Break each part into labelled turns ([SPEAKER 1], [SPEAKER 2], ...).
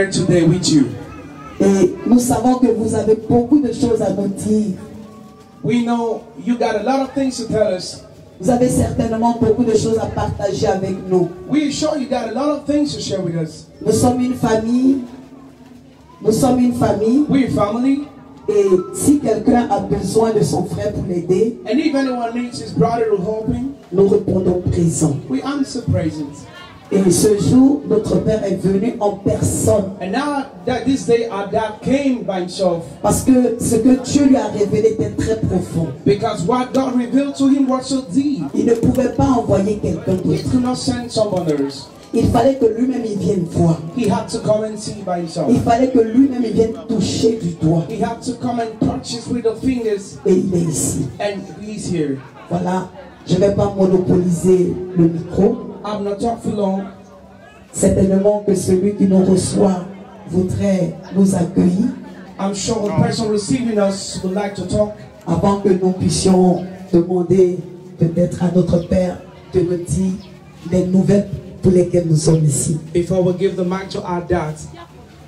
[SPEAKER 1] Today with you.
[SPEAKER 2] Et nous savons que vous avez beaucoup de choses à nous dire.
[SPEAKER 1] We know you got a lot of things to tell us.
[SPEAKER 2] Vous avez certainement beaucoup de choses à partager avec nous.
[SPEAKER 1] We're sure you got a lot of things to share with us.
[SPEAKER 2] Nous sommes une famille. Nous sommes une famille.
[SPEAKER 1] We're a family.
[SPEAKER 2] Et si quelqu'un a besoin de son frère pour l'aider,
[SPEAKER 1] And if anyone needs his brother to help him,
[SPEAKER 2] nous répondons présent.
[SPEAKER 1] we answer present.
[SPEAKER 2] Et ce jour, notre Père est venu en personne.
[SPEAKER 1] And now that this day our dad came by himself.
[SPEAKER 2] Parce que ce que Dieu lui a révélé était très profond.
[SPEAKER 1] Because what God revealed to him was so deep.
[SPEAKER 2] Il ne pouvait pas envoyer quelqu'un
[SPEAKER 1] He
[SPEAKER 2] d'autre.
[SPEAKER 1] could not send someone else.
[SPEAKER 2] Il fallait que lui-même il vienne voir.
[SPEAKER 1] He had to come and see by himself.
[SPEAKER 2] Il fallait que lui-même il vienne toucher du doigt.
[SPEAKER 1] He had to come and touch us with the fingers.
[SPEAKER 2] Et il est ici.
[SPEAKER 1] And he's here.
[SPEAKER 2] Voilà, je ne vais pas monopoliser le micro.
[SPEAKER 1] I'm not talking long.
[SPEAKER 2] Certainement que celui qui nous reçoit voudrait nous accueillir
[SPEAKER 1] I'm sure the person receiving us would like to talk.
[SPEAKER 2] avant que nous puissions demander peut-être à notre Père de nous dire les nouvelles pour lesquelles nous sommes ici.
[SPEAKER 1] Before we give the mic to our dad.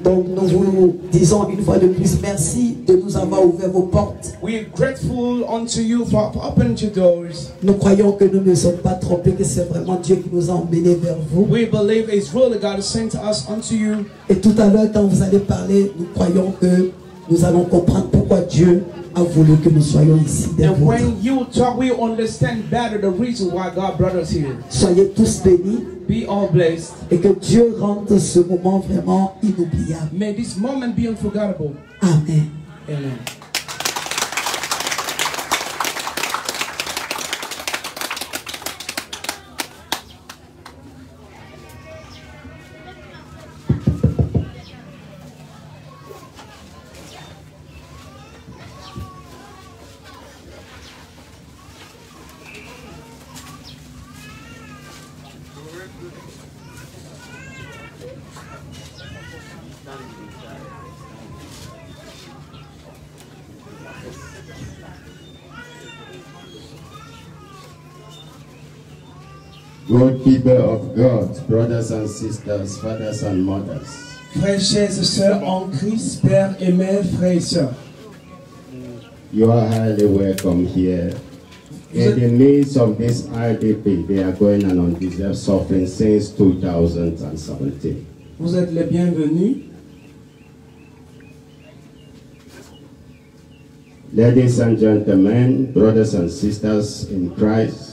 [SPEAKER 2] Donc nous vous disons une fois de plus merci de nous avoir ouvert vos portes.
[SPEAKER 1] We're grateful unto you for opening your doors.
[SPEAKER 2] Nous croyons que nous ne sommes pas trompés, que c'est vraiment Dieu qui nous a emmenés vers vous.
[SPEAKER 1] We believe it's really God who sent us unto you.
[SPEAKER 2] Et tout à l'heure quand vous allez parler, nous croyons que nous allons comprendre pourquoi Dieu a voulu que nous soyons ici.
[SPEAKER 1] And when you talk, we understand better the reason why God brought us here.
[SPEAKER 2] Soyez tous bénis.
[SPEAKER 1] Be all blessed.
[SPEAKER 2] Et que Dieu rende ce moment vraiment inoubliable.
[SPEAKER 1] May this moment be unforgettable.
[SPEAKER 2] Amen.
[SPEAKER 1] Amen.
[SPEAKER 3] Good people of God, brothers and sisters, fathers and mothers.
[SPEAKER 1] Frères et sœurs en Christ, pères et mères, frères et sœurs.
[SPEAKER 3] You are highly welcome here. In the midst of this IDP, they are going on undeserved suffering since 2017.
[SPEAKER 1] Vous êtes les bienvenus.
[SPEAKER 3] Ladies and gentlemen, brothers and sisters in Christ,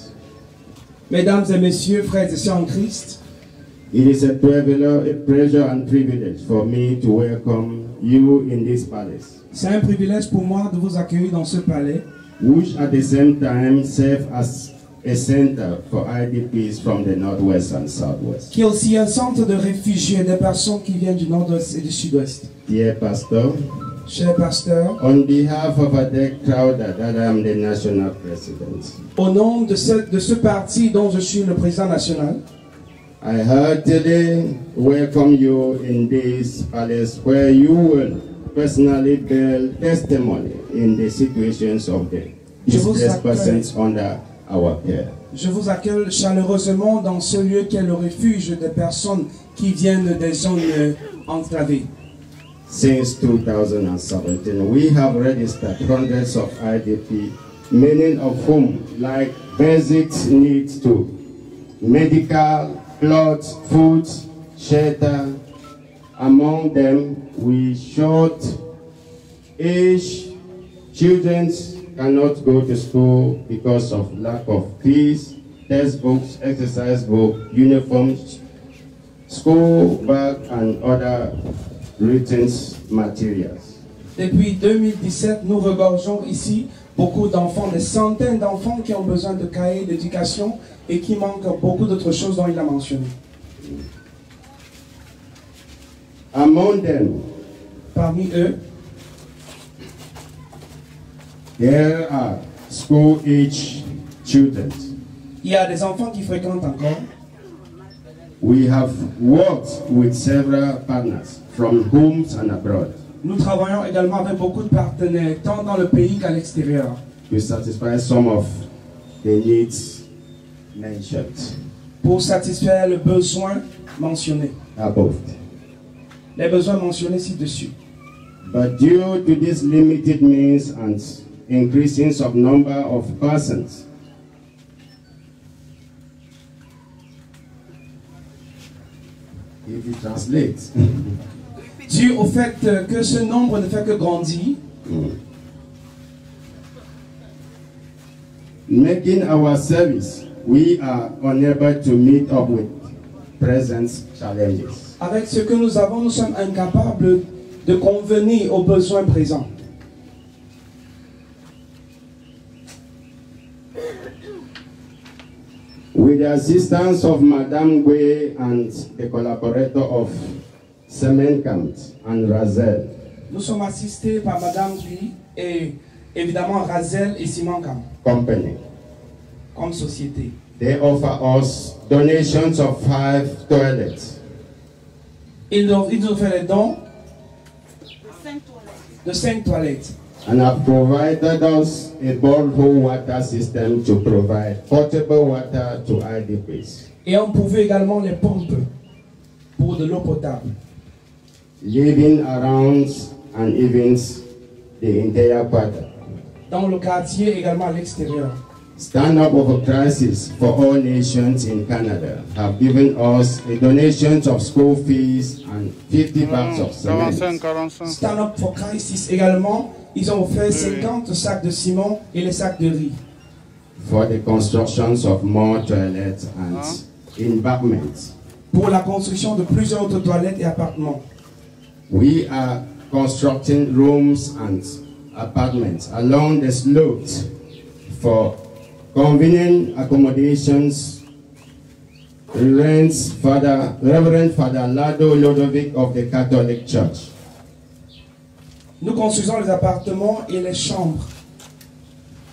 [SPEAKER 1] Mesdames et messieurs, frères et sœurs en Christ,
[SPEAKER 3] it is a pleasure and privilege for me to welcome you in this palace,
[SPEAKER 1] c'est un privilège pour moi de vous accueillir dans ce palais,
[SPEAKER 3] which at the same time serve as a center for IDPs from the Northwest and Southwest.
[SPEAKER 1] qui est aussi un centre de réfugiés des personnes qui viennent du nord-ouest et du sud-ouest.
[SPEAKER 3] Dear Pastor,
[SPEAKER 1] Cher pasteur,
[SPEAKER 3] on behalf of Adek Crowder, that I am the national president,
[SPEAKER 1] au nom de ce parti dont je suis le président national,
[SPEAKER 3] I heartily welcome you in this palace where you will personally bear testimony in the situations of the displaced persons under our care.
[SPEAKER 1] je vous accueille chaleureusement dans ce lieu qui est le refuge des personnes qui viennent des zones enclavées.
[SPEAKER 3] Since 2017, we have registered hundreds of IDP, many of whom lack basic needs to medical, clothes, food, shelter. Among them, we short age children cannot go to school because of lack of fees, textbooks, exercise book, uniforms, school bag, and other written materials.
[SPEAKER 1] Depuis 2017, nous regorgeons ici beaucoup d'enfants, des centaines d'enfants qui ont besoin de cahiers d'éducation et qui manquent beaucoup d'autres choses dont il a mentionné.
[SPEAKER 3] Among them,
[SPEAKER 1] parmi eux,
[SPEAKER 3] there are school-age children.
[SPEAKER 1] Il y a des enfants qui fréquentent encore.
[SPEAKER 3] We have worked with several partners from homes and abroad.
[SPEAKER 1] Nous travaillons également avec beaucoup de partenaires, tant dans le pays qu'à l'extérieur,
[SPEAKER 3] to satisfy some of the needs mentioned
[SPEAKER 1] pour satisfaire le besoin mentionné.
[SPEAKER 3] above.
[SPEAKER 1] les besoins mentionnés ci-dessus.
[SPEAKER 3] But due to this limited means and increasing of number of persons, if you translate,
[SPEAKER 1] Dû au fait que ce nombre ne fait que grandir,
[SPEAKER 3] making our service, we are unable to meet up with present challenges.
[SPEAKER 1] avec ce que nous avons, nous sommes incapables de convenir aux besoins présents.
[SPEAKER 3] With the assistance of Madame Gwe and the collaborator of Semenkamp and Razel,
[SPEAKER 1] Nous sommes assistés par Madame Guy et évidemment Razel et Simankam
[SPEAKER 3] company,
[SPEAKER 1] comme société.
[SPEAKER 3] they offer us donations of 5 toilets.
[SPEAKER 1] Ils nous ont fait les dons de 5 toilettes.
[SPEAKER 3] And have provided us a borehole water system to provide potable water to IDPs,
[SPEAKER 1] Et on pouvait également les pompes pour de l'eau potable.
[SPEAKER 3] living around and even the entire quarter.
[SPEAKER 1] Dans le quartier, également à l'extérieur.
[SPEAKER 3] Stand Up of a Crisis for All Nations in Canada have given us a donation of school fees and 50 bags of cement.
[SPEAKER 1] Stand Up for Crisis également, ils ont offert 50 sacs de ciment et les sacs de riz.
[SPEAKER 3] For the constructions of more toilets and embankments.
[SPEAKER 1] Pour la construction de plusieurs autres toilettes et appartements.
[SPEAKER 3] We are constructing rooms and apartments along the slopes for convenient accommodations. Reverend Father Lado Lodovic of the Catholic Church.
[SPEAKER 1] Nous construisons les appartements et les chambres.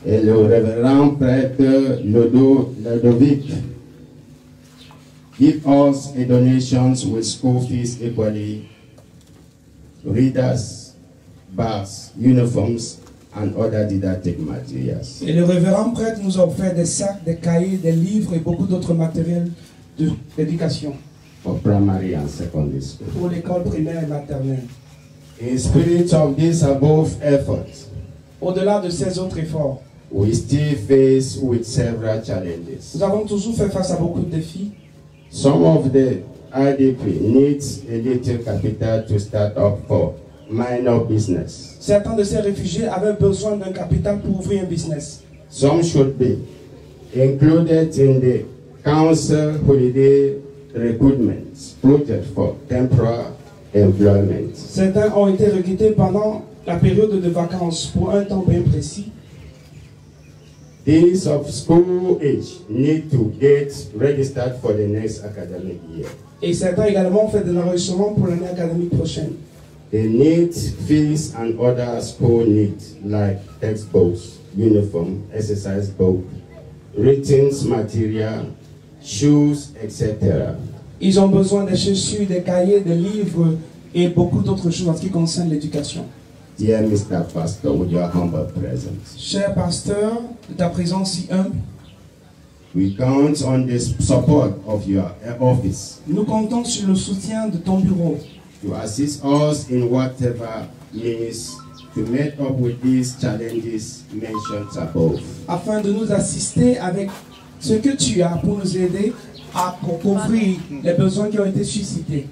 [SPEAKER 3] Et le révérend prêtre Lodovic give us a donations with school fees equally, readers, bags, uniforms, and other didactic materials.
[SPEAKER 1] Et le révérend prêtre nous a offert des sacs, des cahiers, des livres et beaucoup d'autres matériels d'éducation
[SPEAKER 3] For primary and secondary school.
[SPEAKER 1] pour l'école primaire et maternelle.
[SPEAKER 3] In spirit of this above efforts,
[SPEAKER 1] Au-delà de ces autres efforts,
[SPEAKER 3] we still face with several challenges.
[SPEAKER 1] nous avons toujours fait face à beaucoup de défis.
[SPEAKER 3] Some of the IDP needs a little capital to start up for minor business.
[SPEAKER 1] Certains de ces réfugiés avaient besoin d'un capital pour ouvrir un business.
[SPEAKER 3] Some should be included in the council holiday recruitment project for temporary employment.
[SPEAKER 1] Certains ont été recrutés pendant la période de vacances pour un temps bien précis.
[SPEAKER 3] These of school age need to get registered for the next academic year.
[SPEAKER 1] Et certains également ont fait des enregistrements pour l'année académique prochaine.
[SPEAKER 3] They need fees and other school needs like textbooks, uniform, exercise book, written material, shoes, etc.
[SPEAKER 1] Ils ont besoin des chaussures, des cahiers, des livres et beaucoup d'autres choses en ce qui concerne l'éducation.
[SPEAKER 3] Dear Mr. Pastor, with your humble presence,
[SPEAKER 1] Cher pasteur, de ta présence si humble,
[SPEAKER 3] we count on the support of your office
[SPEAKER 1] nous comptons sur le soutien de ton bureau
[SPEAKER 3] to assist us in whatever means to meet up with these challenges mentioned above.
[SPEAKER 1] afin de nous assister avec ce que tu as pour nous aider à couvrir les besoins qui ont été suscités.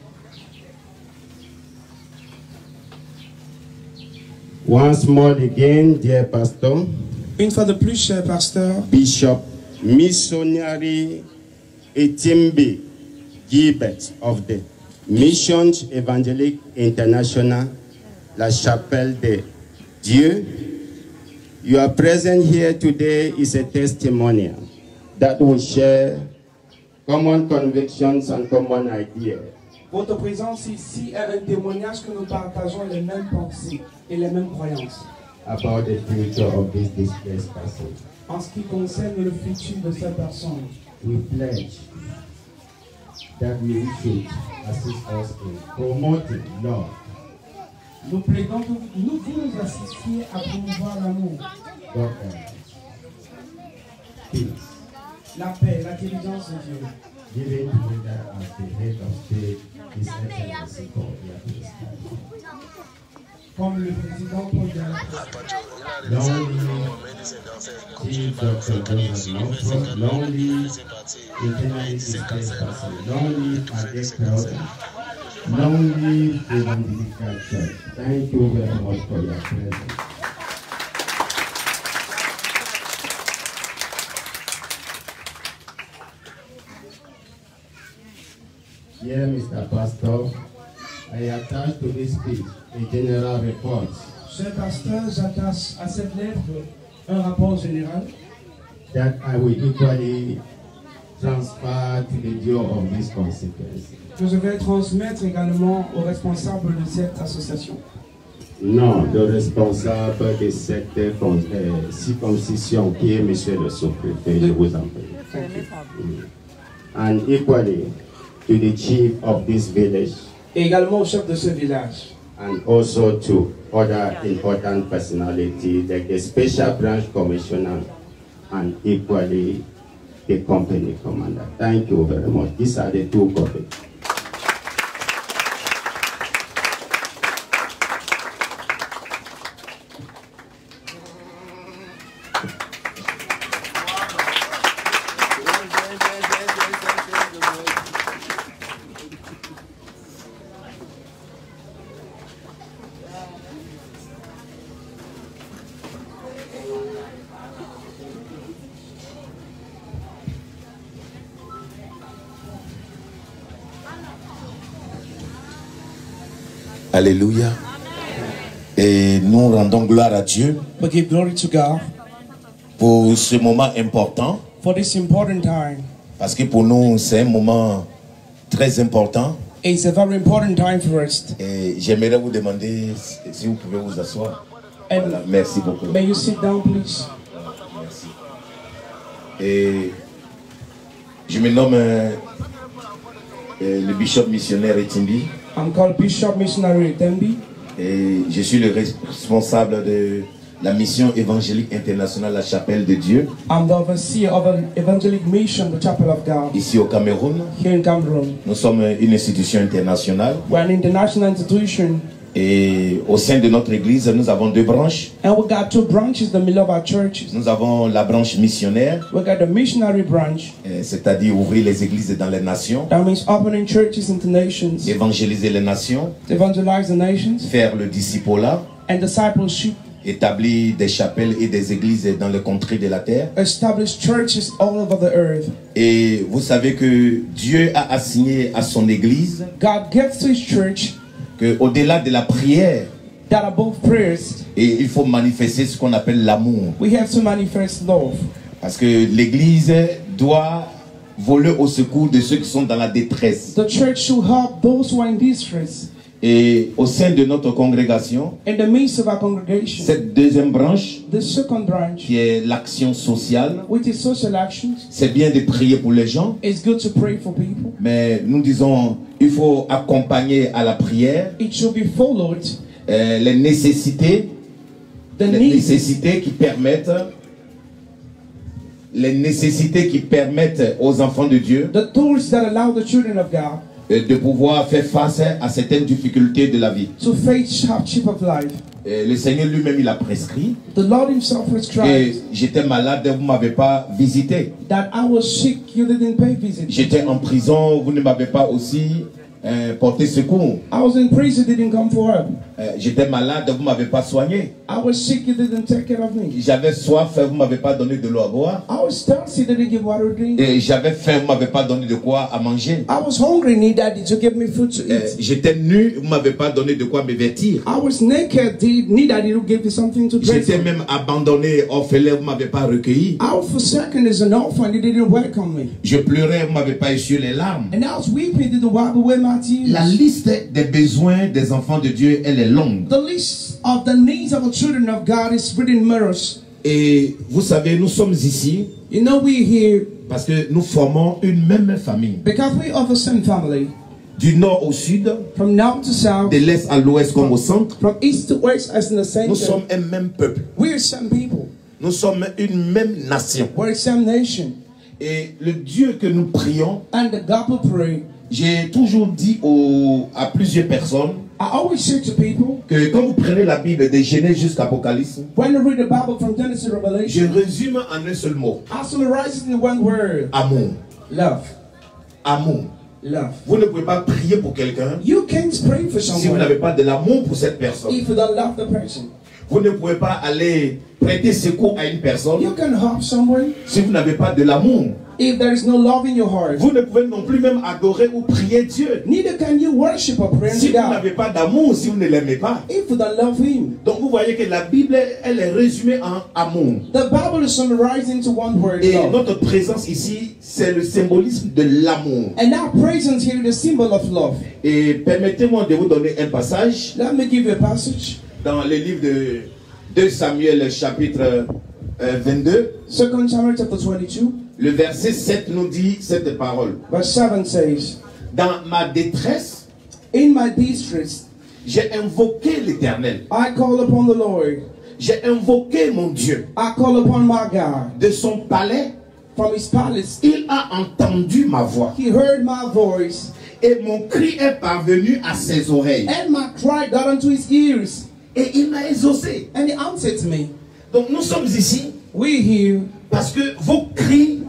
[SPEAKER 3] Once more again, dear Pastor,
[SPEAKER 1] Une fois de plus, cher pasteur,
[SPEAKER 3] Bishop Missionary Etimbe Gilbert of the Missions Evangelique International, La Chapelle de Dieu, your presence here today is a testimonial that will share common convictions and common ideas
[SPEAKER 1] votre présence ici est un témoignage que nous partageons les mêmes pensées et les mêmes croyances
[SPEAKER 3] about the future of this displaced person.
[SPEAKER 1] en ce qui concerne le futur de ces personnes.
[SPEAKER 3] We pledge that you should assist us in promoting love,
[SPEAKER 1] Nous plaidons que vous nous assistiez à promouvoir l'amour,
[SPEAKER 3] peace,
[SPEAKER 1] la paix, l'intelligence de Dieu,
[SPEAKER 3] living together as the head of state
[SPEAKER 1] Comme le président Paul Diana.
[SPEAKER 3] Chief Dr. Donald Lawford, long live International Pastor, long live Adek Crowd, long live Evangelical Church. Thank you very much for your presence. Here, Mr. Pastor, I attach to this speech a general report.
[SPEAKER 1] Cher pasteur, j'attache à cette lettre un rapport général
[SPEAKER 3] That I will equally transfer to the due of this consequence.
[SPEAKER 1] que je vais transmettre également aux responsables de cette association.
[SPEAKER 3] Non, le responsable de cette circoncision qui est monsieur le sous-préfet, je vous en prie. And equally to the chief of this village.
[SPEAKER 1] Et également au chef de ce village.
[SPEAKER 3] And also to other important personalities like the special branch commissioner and equally the company commander. Thank you very much. These are the two copies.
[SPEAKER 4] Alléluia. Et nous rendons gloire à Dieu
[SPEAKER 1] We give glory to God
[SPEAKER 4] pour ce moment important.
[SPEAKER 1] for this important time.
[SPEAKER 4] Parce que pour nous, c'est un moment très important.
[SPEAKER 1] It's a very important time for us.
[SPEAKER 4] Et j'aimerais vous demander si vous pouvez vous asseoir.
[SPEAKER 1] And
[SPEAKER 4] Voilà, merci beaucoup.
[SPEAKER 1] may you sit down, please.
[SPEAKER 4] Merci. Et je me nomme le bishop missionnaire Etimbi.
[SPEAKER 1] I'm called Bishop Missionary Tembi.
[SPEAKER 4] Et je suis le responsable de la mission évangélique internationale La Chapelle de Dieu,
[SPEAKER 1] I'm the overseer of an evangelic mission, the Chapel of God,
[SPEAKER 4] ici au Cameroun.
[SPEAKER 1] here in Cameroon.
[SPEAKER 4] Nous sommes une institution internationale.
[SPEAKER 1] We're an international institution,
[SPEAKER 4] Et au sein de notre église, nous avons deux branches.
[SPEAKER 1] and we got two branches in the middle of our churches.
[SPEAKER 4] Nous avons la branche missionnaire,
[SPEAKER 1] We got the missionary branch,
[SPEAKER 4] c'est-à-dire ouvrir les églises dans les nations,
[SPEAKER 1] that means opening churches into nations,
[SPEAKER 4] évangéliser les nations,
[SPEAKER 1] evangelize the nations,
[SPEAKER 4] faire le discipulat,
[SPEAKER 1] and discipleship,
[SPEAKER 4] établir des chapelles et des églises dans les contrées de la terre.
[SPEAKER 1] establish churches all over the earth.
[SPEAKER 4] Et vous savez que Dieu a assigné à son église
[SPEAKER 1] God gives to his church
[SPEAKER 4] qu'au-delà de la prière,
[SPEAKER 1] that above prayers,
[SPEAKER 4] et il faut manifester ce qu'on appelle l'amour.
[SPEAKER 1] we have to manifest love.
[SPEAKER 4] Parce que l'église doit voler au secours de ceux qui sont dans la détresse.
[SPEAKER 1] The church should help those who are in distress.
[SPEAKER 4] Et au sein de notre congrégation,
[SPEAKER 1] In the midst of our congregation,
[SPEAKER 4] cette deuxième branche,
[SPEAKER 1] the second branch,
[SPEAKER 4] qui est l'action sociale,
[SPEAKER 1] which is social actions,
[SPEAKER 4] c'est bien de prier pour les gens,
[SPEAKER 1] it's good to pray for people.
[SPEAKER 4] mais nous disons, il faut accompagner à la prière
[SPEAKER 1] It should be followed,
[SPEAKER 4] les nécessités,
[SPEAKER 1] the needs,
[SPEAKER 4] les nécessités qui permettent aux enfants de Dieu
[SPEAKER 1] the tools that allow the children of God
[SPEAKER 4] de pouvoir faire face à certaines difficultés de la vie.
[SPEAKER 1] to face hardship of life.
[SPEAKER 4] Le Seigneur lui-même, il a prescrit.
[SPEAKER 1] The Lord himself
[SPEAKER 4] Et
[SPEAKER 1] prescribed
[SPEAKER 4] j'étais malade, vous ne m'avez pas visité.
[SPEAKER 1] that I was sick, you didn't pay visit.
[SPEAKER 4] J'étais en prison, vous ne m'avez pas aussi porté secours.
[SPEAKER 1] I was in prison, didn't come for help.
[SPEAKER 4] J'étais malade, vous ne m'avez pas soigné.
[SPEAKER 1] I was sick, you didn't take care of me.
[SPEAKER 4] J'avais soif, vous ne m'avez pas donné de l'eau à boire.
[SPEAKER 1] I was thirsty, didn't give water to drink.
[SPEAKER 4] Et j'avais faim, vous ne m'avez pas donné de quoi à manger.
[SPEAKER 1] I was hungry, needed to give me food to eat.
[SPEAKER 4] J'étais nu, vous ne m'avez pas donné de quoi me vêtir.
[SPEAKER 1] I was naked, needed to give me something to drink.
[SPEAKER 4] J'étais même abandonné, orphelin, vous ne m'avez pas recueilli.
[SPEAKER 1] I was forsaken as an orphan, you didn't welcome me.
[SPEAKER 4] Je pleurais, vous ne m'avez pas essuyé les larmes.
[SPEAKER 1] And I was weeping, didn't wipe away my tears.
[SPEAKER 4] La liste des besoins des enfants de Dieu, elle est longue.
[SPEAKER 1] The list of the needs of the children of God is written in mirrors.
[SPEAKER 4] Et vous savez, nous sommes ici
[SPEAKER 1] You know, we're here
[SPEAKER 4] parce que nous formons une même famille.
[SPEAKER 1] because we are the same family.
[SPEAKER 4] Du nord au sud,
[SPEAKER 1] From north to south,
[SPEAKER 4] de l'est à l'ouest comme au centre,
[SPEAKER 1] from east to west, as in the same
[SPEAKER 4] nous sommes un même peuple.
[SPEAKER 1] We're some people.
[SPEAKER 4] Nous sommes une même nation.
[SPEAKER 1] We're the same nation.
[SPEAKER 4] Et le Dieu que nous prions,
[SPEAKER 1] And the God we pray,
[SPEAKER 4] J'ai toujours dit à plusieurs personnes
[SPEAKER 1] I always say to people,
[SPEAKER 4] que quand vous prenez la Bible de Genèse jusqu'à Apocalypse,
[SPEAKER 1] when you read the Bible from Genesis to
[SPEAKER 4] je
[SPEAKER 1] Revelation,
[SPEAKER 4] résume en un seul mot.
[SPEAKER 1] I summarize it in one word.
[SPEAKER 4] Amour.
[SPEAKER 1] Love.
[SPEAKER 4] Amour.
[SPEAKER 1] Love.
[SPEAKER 4] Vous ne pouvez pas prier pour quelqu'un
[SPEAKER 1] You can't pray for
[SPEAKER 4] si vous
[SPEAKER 1] someone
[SPEAKER 4] n'avez pas de l'amour pour cette personne.
[SPEAKER 1] if you don't love the person.
[SPEAKER 4] Vous ne pouvez pas aller prêter secours à une personne
[SPEAKER 1] You can help someone
[SPEAKER 4] si vous n'avez pas de l'amour.
[SPEAKER 1] if there is no love in your heart.
[SPEAKER 4] Vous ne pouvez non plus même adorer ou prier Dieu
[SPEAKER 1] Neither can you worship or pray
[SPEAKER 4] si
[SPEAKER 1] to
[SPEAKER 4] vous
[SPEAKER 1] God
[SPEAKER 4] n'avez pas d'amour, si vous ne l'aimez pas.
[SPEAKER 1] if you don't love Him.
[SPEAKER 4] Donc vous voyez que la Bible, elle est résumée en amour.
[SPEAKER 1] The Bible is summarized into one word,
[SPEAKER 4] Et
[SPEAKER 1] love.
[SPEAKER 4] notre présence ici, c'est le symbolisme de l'amour.
[SPEAKER 1] And our presence here is the symbol of love.
[SPEAKER 4] Et permettez-moi de vous donner un passage
[SPEAKER 1] Let me give you a passage.
[SPEAKER 4] dans le livre de 2 Samuel chapitre 22.
[SPEAKER 1] 2 Samuel chapter 22,
[SPEAKER 4] Le verset 7 nous dit cette parole.
[SPEAKER 1] verse 7 says,
[SPEAKER 4] Dans ma détresse,
[SPEAKER 1] in my distress,
[SPEAKER 4] j'ai invoqué l'Éternel.
[SPEAKER 1] I call upon the Lord.
[SPEAKER 4] J'ai invoqué mon Dieu.
[SPEAKER 1] I call upon my God.
[SPEAKER 4] De son palais,
[SPEAKER 1] From His palace,
[SPEAKER 4] il a entendu ma voix.
[SPEAKER 1] He heard my voice,
[SPEAKER 4] Et mon cri est parvenu à ses oreilles.
[SPEAKER 1] and my cry got unto His ears,
[SPEAKER 4] Et il m'a exaucé.
[SPEAKER 1] and He answered to me.
[SPEAKER 4] Donc nous sommes ici
[SPEAKER 1] We here
[SPEAKER 4] parce que vos cris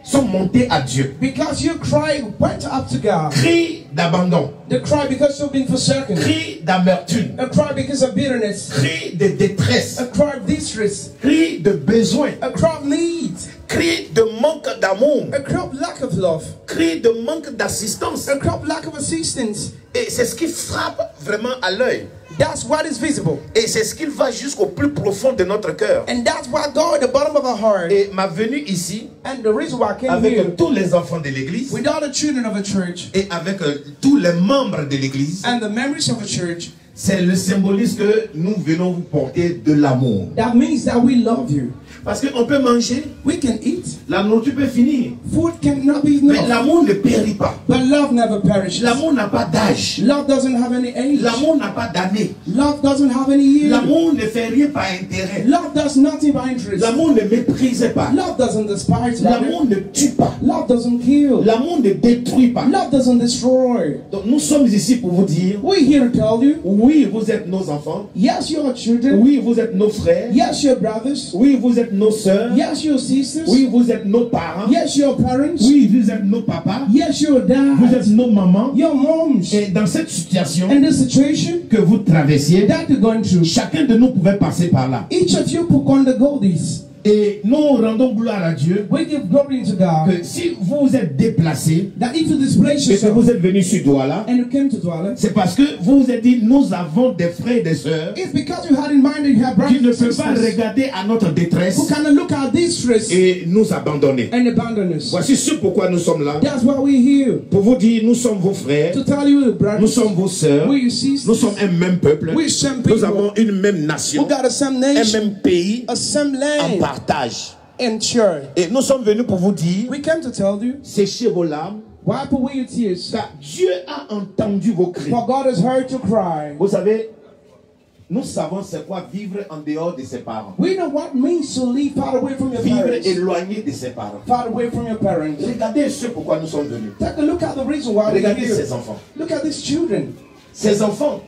[SPEAKER 4] sont montés à Dieu.
[SPEAKER 1] because your cry went up to God.
[SPEAKER 4] Cris d'abandon,
[SPEAKER 1] The cry because you've been forsaken.
[SPEAKER 4] cris d'amertume,
[SPEAKER 1] A cry because of bitterness.
[SPEAKER 4] cris de détresse,
[SPEAKER 1] A cry of distress.
[SPEAKER 4] cris de besoin,
[SPEAKER 1] A cry of need.
[SPEAKER 4] cris de manque d'amour,
[SPEAKER 1] A cry of lack of love.
[SPEAKER 4] cris de manque d'assistance.
[SPEAKER 1] A cry of lack of assistance.
[SPEAKER 4] Et c'est ce qui frappe vraiment à l'œil.
[SPEAKER 1] That's what is visible.
[SPEAKER 4] Et c'est ce qui va jusqu'au plus profond de notre cœur.
[SPEAKER 1] And that's why God at the bottom of our heart.
[SPEAKER 4] Et ma venue ici,
[SPEAKER 1] And the reason why I came
[SPEAKER 4] avec
[SPEAKER 1] here
[SPEAKER 4] tous les enfants de l'église,
[SPEAKER 1] with all the children of a church
[SPEAKER 4] et avec tous les membres de l'église,
[SPEAKER 1] and the members of a church,
[SPEAKER 4] c'est le symbolisme que nous venons vous porter de l'amour.
[SPEAKER 1] that means that we love you.
[SPEAKER 4] Parce qu'on peut manger,
[SPEAKER 1] We can eat.
[SPEAKER 4] la nourriture peut finir,
[SPEAKER 1] Food cannot be
[SPEAKER 4] mais
[SPEAKER 1] enough.
[SPEAKER 4] l'amour ne périt pas.
[SPEAKER 1] But love never perishes.
[SPEAKER 4] L'amour n'a pas d'âge.
[SPEAKER 1] Love doesn't have any age.
[SPEAKER 4] L'amour n'a pas d'année.
[SPEAKER 1] Love doesn't have any year.
[SPEAKER 4] L'amour ne fait rien par intérêt.
[SPEAKER 1] Love does nothing by interest.
[SPEAKER 4] L'amour ne méprise pas.
[SPEAKER 1] Love doesn't despise.
[SPEAKER 4] L'amour ne tue pas.
[SPEAKER 1] Love doesn't kill.
[SPEAKER 4] L'amour ne détruit pas.
[SPEAKER 1] Love doesn't destroy.
[SPEAKER 4] Donc nous sommes ici pour vous dire,
[SPEAKER 1] We're here to tell you,
[SPEAKER 4] oui, vous êtes nos enfants.
[SPEAKER 1] yes, you're children.
[SPEAKER 4] Oui, vous êtes nos frères.
[SPEAKER 1] Yes, you're brothers.
[SPEAKER 4] Oui, vous êtes nos sœurs.
[SPEAKER 1] Yes, you're sisters.
[SPEAKER 4] Oui, vous êtes nos parents.
[SPEAKER 1] Yes, you're parents.
[SPEAKER 4] Oui, vous êtes nos papas.
[SPEAKER 1] Yes, you're
[SPEAKER 4] Vous êtes
[SPEAKER 1] dads.
[SPEAKER 4] nos mamans.
[SPEAKER 1] Your moms.
[SPEAKER 4] Et dans cette situation
[SPEAKER 1] In this situation
[SPEAKER 4] que vous traversiez,
[SPEAKER 1] that you're going through,
[SPEAKER 4] chacun de nous pouvait passer par là.
[SPEAKER 1] each of you could undergo this.
[SPEAKER 4] Et nous rendons gloire à Dieu
[SPEAKER 1] We give glory to God
[SPEAKER 4] que si vous êtes déplacé
[SPEAKER 1] that if you displace
[SPEAKER 4] et que
[SPEAKER 1] yourself
[SPEAKER 4] vous êtes venu sur Douala,
[SPEAKER 1] and you came to Douala,
[SPEAKER 4] c'est parce que vous vous êtes dit, nous avons des frères et des sœurs
[SPEAKER 1] it's because you had in mind that you have
[SPEAKER 4] qui ne
[SPEAKER 1] brothers and
[SPEAKER 4] peuvent pas
[SPEAKER 1] sisters
[SPEAKER 4] regarder à notre détresse
[SPEAKER 1] who kind of look at this stress
[SPEAKER 4] et nous abandonner.
[SPEAKER 1] and abandon us.
[SPEAKER 4] Voici ce pourquoi nous sommes là.
[SPEAKER 1] That's why we're here.
[SPEAKER 4] Pour vous dire, nous sommes vos frères,
[SPEAKER 1] To tell you,
[SPEAKER 4] nous
[SPEAKER 1] brothers,
[SPEAKER 4] sommes vos sœurs,
[SPEAKER 1] we're your sisters.
[SPEAKER 4] nous sommes un même peuple,
[SPEAKER 1] We're some
[SPEAKER 4] nous
[SPEAKER 1] people.
[SPEAKER 4] avons une même
[SPEAKER 1] We
[SPEAKER 4] nation,
[SPEAKER 1] got a same
[SPEAKER 4] un
[SPEAKER 1] nation,
[SPEAKER 4] même pays
[SPEAKER 1] a same
[SPEAKER 4] en
[SPEAKER 1] land,
[SPEAKER 4] partage.
[SPEAKER 1] and church.
[SPEAKER 4] Et nous sommes venus pour vous dire,
[SPEAKER 1] We came to tell you,
[SPEAKER 4] séchez vos larmes,
[SPEAKER 1] wipe away your tears,
[SPEAKER 4] car Dieu a entendu vos cris.
[SPEAKER 1] for God has heard you cry.
[SPEAKER 4] Vous savez, nous savons c'est quoi vivre en dehors de ses parents.
[SPEAKER 1] We know what it means to live far away from your
[SPEAKER 4] Vivre
[SPEAKER 1] parents.
[SPEAKER 4] éloigné de ses parents.
[SPEAKER 1] Far away from your parents.
[SPEAKER 4] Regardez ce pourquoi nous sommes venus.
[SPEAKER 1] Take a look at the reason why we're
[SPEAKER 4] Regardez ces
[SPEAKER 1] here.
[SPEAKER 4] enfants.
[SPEAKER 1] Look at these children.
[SPEAKER 4] Ces enfants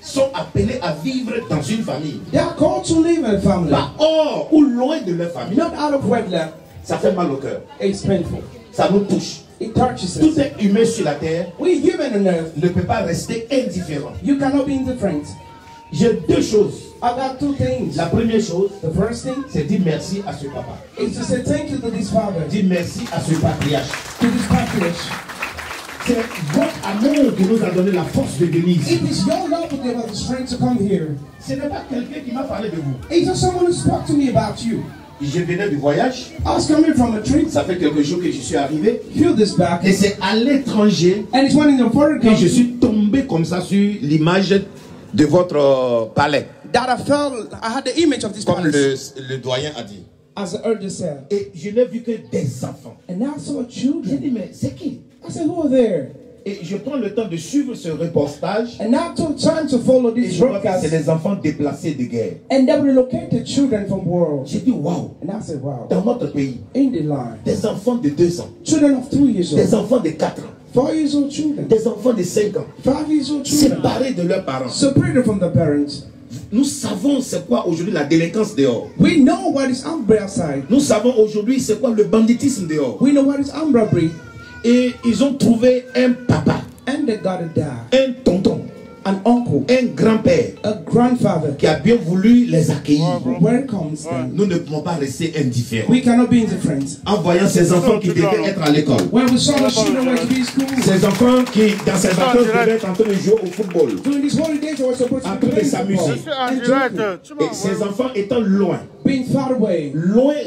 [SPEAKER 4] sont appelés à vivre dans une famille.
[SPEAKER 1] They are called to live in a family,
[SPEAKER 4] Pas hors ou loin de leur famille.
[SPEAKER 1] not out of wedlock.
[SPEAKER 4] Ça fait mal au cœur.
[SPEAKER 1] It's painful.
[SPEAKER 4] Ça nous touche.
[SPEAKER 1] It touches
[SPEAKER 4] Tout
[SPEAKER 1] us.
[SPEAKER 4] être humain sur la terre
[SPEAKER 1] We human on earth.
[SPEAKER 4] ne peut pas rester indifférent.
[SPEAKER 1] You cannot be indifferent.
[SPEAKER 4] J'ai deux choses.
[SPEAKER 1] I got two things.
[SPEAKER 4] La première chose,
[SPEAKER 1] The first thing
[SPEAKER 4] c'est dire merci à ce papa.
[SPEAKER 1] is to say thank you to this father,
[SPEAKER 4] Dire merci à ce patriarche.
[SPEAKER 1] to this patriarch.
[SPEAKER 4] C'est votre amour qui nous a donné la force de venir ici.
[SPEAKER 1] It is your love that gave us the strength to come here.
[SPEAKER 4] Ce n'est pas quelqu'un qui m'a parlé de vous.
[SPEAKER 1] It's just someone who spoke to me about you.
[SPEAKER 4] Je venais du voyage.
[SPEAKER 1] I was coming from a trip
[SPEAKER 4] Ça fait quelques jours que je suis arrivé.
[SPEAKER 1] few this back,
[SPEAKER 4] Et c'est à l'étranger
[SPEAKER 1] and it's one in the foreign
[SPEAKER 4] que je
[SPEAKER 1] country
[SPEAKER 4] suis tombé comme ça sur l'image de votre palais.
[SPEAKER 1] that I had the image of this
[SPEAKER 4] Comme
[SPEAKER 1] palace,
[SPEAKER 4] le doyen a dit.
[SPEAKER 1] as the elder said.
[SPEAKER 4] Et je n'ai vu que des enfants.
[SPEAKER 1] And I saw
[SPEAKER 4] J'ai
[SPEAKER 1] children.
[SPEAKER 4] dit, mais c'est qui?
[SPEAKER 1] I said, who are there?
[SPEAKER 4] Et je prends le temps de suivre ce reportage.
[SPEAKER 1] And I took time to follow
[SPEAKER 4] Et
[SPEAKER 1] this
[SPEAKER 4] je vois que c'est
[SPEAKER 1] broadcast,
[SPEAKER 4] les enfants déplacés de guerre.
[SPEAKER 1] and they relocated children from world.
[SPEAKER 4] J'ai dit, waouh,
[SPEAKER 1] And I said, wow,
[SPEAKER 4] dans notre pays,
[SPEAKER 1] in the line,
[SPEAKER 4] des enfants de 2 ans,
[SPEAKER 1] children of 2 years
[SPEAKER 4] des
[SPEAKER 1] old,
[SPEAKER 4] enfants de 4 ans,
[SPEAKER 1] 4 years old children.
[SPEAKER 4] Des enfants de 5 ans.
[SPEAKER 1] 5 years old children.
[SPEAKER 4] Séparés de leurs parents.
[SPEAKER 1] Separated from their parents.
[SPEAKER 4] Nous savons c'est quoi aujourd'hui la délinquance dehors.
[SPEAKER 1] We know what is amber outside.
[SPEAKER 4] Nous savons aujourd'hui c'est quoi le banditisme dehors.
[SPEAKER 1] We know what is amber breed.
[SPEAKER 4] Et ils ont trouvé un papa,
[SPEAKER 1] And they got a dad,
[SPEAKER 4] un tonton,
[SPEAKER 1] an uncle,
[SPEAKER 4] un grand-père
[SPEAKER 1] a grandfather.
[SPEAKER 4] qui a bien voulu les accueillir.
[SPEAKER 1] Welcomes them.
[SPEAKER 4] Nous ne pouvons pas rester indifférents.
[SPEAKER 1] We cannot be indifferent.
[SPEAKER 4] En voyant ces enfants qui devaient être à l'école.
[SPEAKER 1] When we saw the children went to be in school,
[SPEAKER 4] Ces enfants qui, dans ces vacances, devaient être en train de jouer au football.
[SPEAKER 1] during these holidays, they were supposed to
[SPEAKER 4] En
[SPEAKER 1] be
[SPEAKER 4] train de
[SPEAKER 1] playing football.
[SPEAKER 4] s'amuser.
[SPEAKER 1] And joking.
[SPEAKER 4] Et ces enfants étant loin,
[SPEAKER 1] Being far away,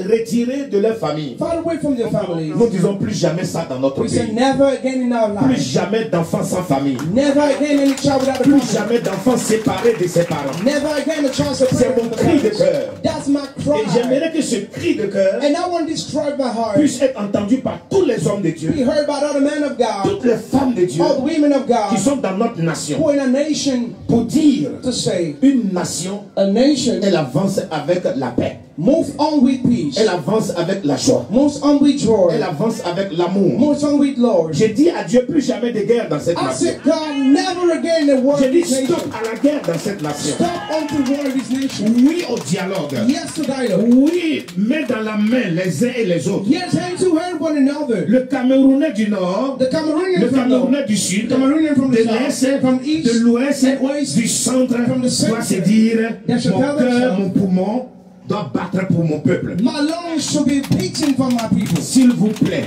[SPEAKER 4] retirés de leur famille.
[SPEAKER 1] far away from their families.
[SPEAKER 4] Nous disons plus jamais ça dans notre
[SPEAKER 1] We say
[SPEAKER 4] pays.
[SPEAKER 1] never again in our
[SPEAKER 4] Plus
[SPEAKER 1] lives.
[SPEAKER 4] jamais d'enfants sans famille.
[SPEAKER 1] Never again any child without a
[SPEAKER 4] Plus
[SPEAKER 1] family.
[SPEAKER 4] jamais d'enfants séparés de ses parents.
[SPEAKER 1] Never again a child
[SPEAKER 4] C'est
[SPEAKER 1] separated
[SPEAKER 4] mon
[SPEAKER 1] from the
[SPEAKER 4] cri de
[SPEAKER 1] parents.
[SPEAKER 4] cœur.
[SPEAKER 1] That's my
[SPEAKER 4] Et
[SPEAKER 1] cry.
[SPEAKER 4] j'aimerais que ce cri de cœur
[SPEAKER 1] And I want this cry of my heart
[SPEAKER 4] puisse être entendu par tous les hommes de Dieu,
[SPEAKER 1] be heard by all the men of God,
[SPEAKER 4] toutes les femmes de Dieu
[SPEAKER 1] all the women of
[SPEAKER 4] qui
[SPEAKER 1] God,
[SPEAKER 4] sont dans notre nation.
[SPEAKER 1] who are in a nation
[SPEAKER 4] Pour dire,
[SPEAKER 1] to say,
[SPEAKER 4] une nation,
[SPEAKER 1] a nation
[SPEAKER 4] elle avance avec la paix.
[SPEAKER 1] move on with peace,
[SPEAKER 4] Elle avance avec la joie.
[SPEAKER 1] moves on with joy,
[SPEAKER 4] Elle avance avec l'amour.
[SPEAKER 1] moves on with Lord.
[SPEAKER 4] J'ai dit à Dieu plus jamais de guerre dans cette
[SPEAKER 1] I
[SPEAKER 4] nation.
[SPEAKER 1] said, God, never again the war
[SPEAKER 4] J'ai
[SPEAKER 1] in
[SPEAKER 4] dit
[SPEAKER 1] this
[SPEAKER 4] stop
[SPEAKER 1] nation.
[SPEAKER 4] à la guerre dans cette nation.
[SPEAKER 1] Stop unto war in this nation.
[SPEAKER 4] Oui au dialogue.
[SPEAKER 1] Yes to dialogue.
[SPEAKER 4] Oui, mets dans la main les uns et les autres.
[SPEAKER 1] Yes, hand to hand one another.
[SPEAKER 4] Le Camerounais du Nord,
[SPEAKER 1] The Cameroonian
[SPEAKER 4] le
[SPEAKER 1] from the
[SPEAKER 4] Camerounais du Sud,
[SPEAKER 1] Cameroonian from
[SPEAKER 4] de
[SPEAKER 1] the
[SPEAKER 4] l'Est,
[SPEAKER 1] south, from the
[SPEAKER 4] de
[SPEAKER 1] east,
[SPEAKER 4] l'Ouest,
[SPEAKER 1] and west,
[SPEAKER 4] du centre,
[SPEAKER 1] from the center.
[SPEAKER 4] doit se dire,
[SPEAKER 1] They shall
[SPEAKER 4] mon
[SPEAKER 1] tell
[SPEAKER 4] cœur,
[SPEAKER 1] themselves,
[SPEAKER 4] mon poumon doit battre pour mon peuple.
[SPEAKER 1] my lungs should be beating for my people.
[SPEAKER 4] S'il vous plaît,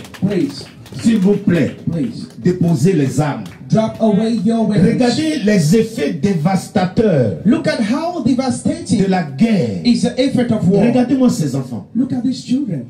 [SPEAKER 1] Please,
[SPEAKER 4] déposez les armes.
[SPEAKER 1] drop away your weapons.
[SPEAKER 4] Regardez les effets dévastateurs
[SPEAKER 1] Look at how
[SPEAKER 4] de
[SPEAKER 1] devastating
[SPEAKER 4] la guerre.
[SPEAKER 1] is the effect of war.
[SPEAKER 4] Regardez-moi ces enfants.
[SPEAKER 1] Look at these children.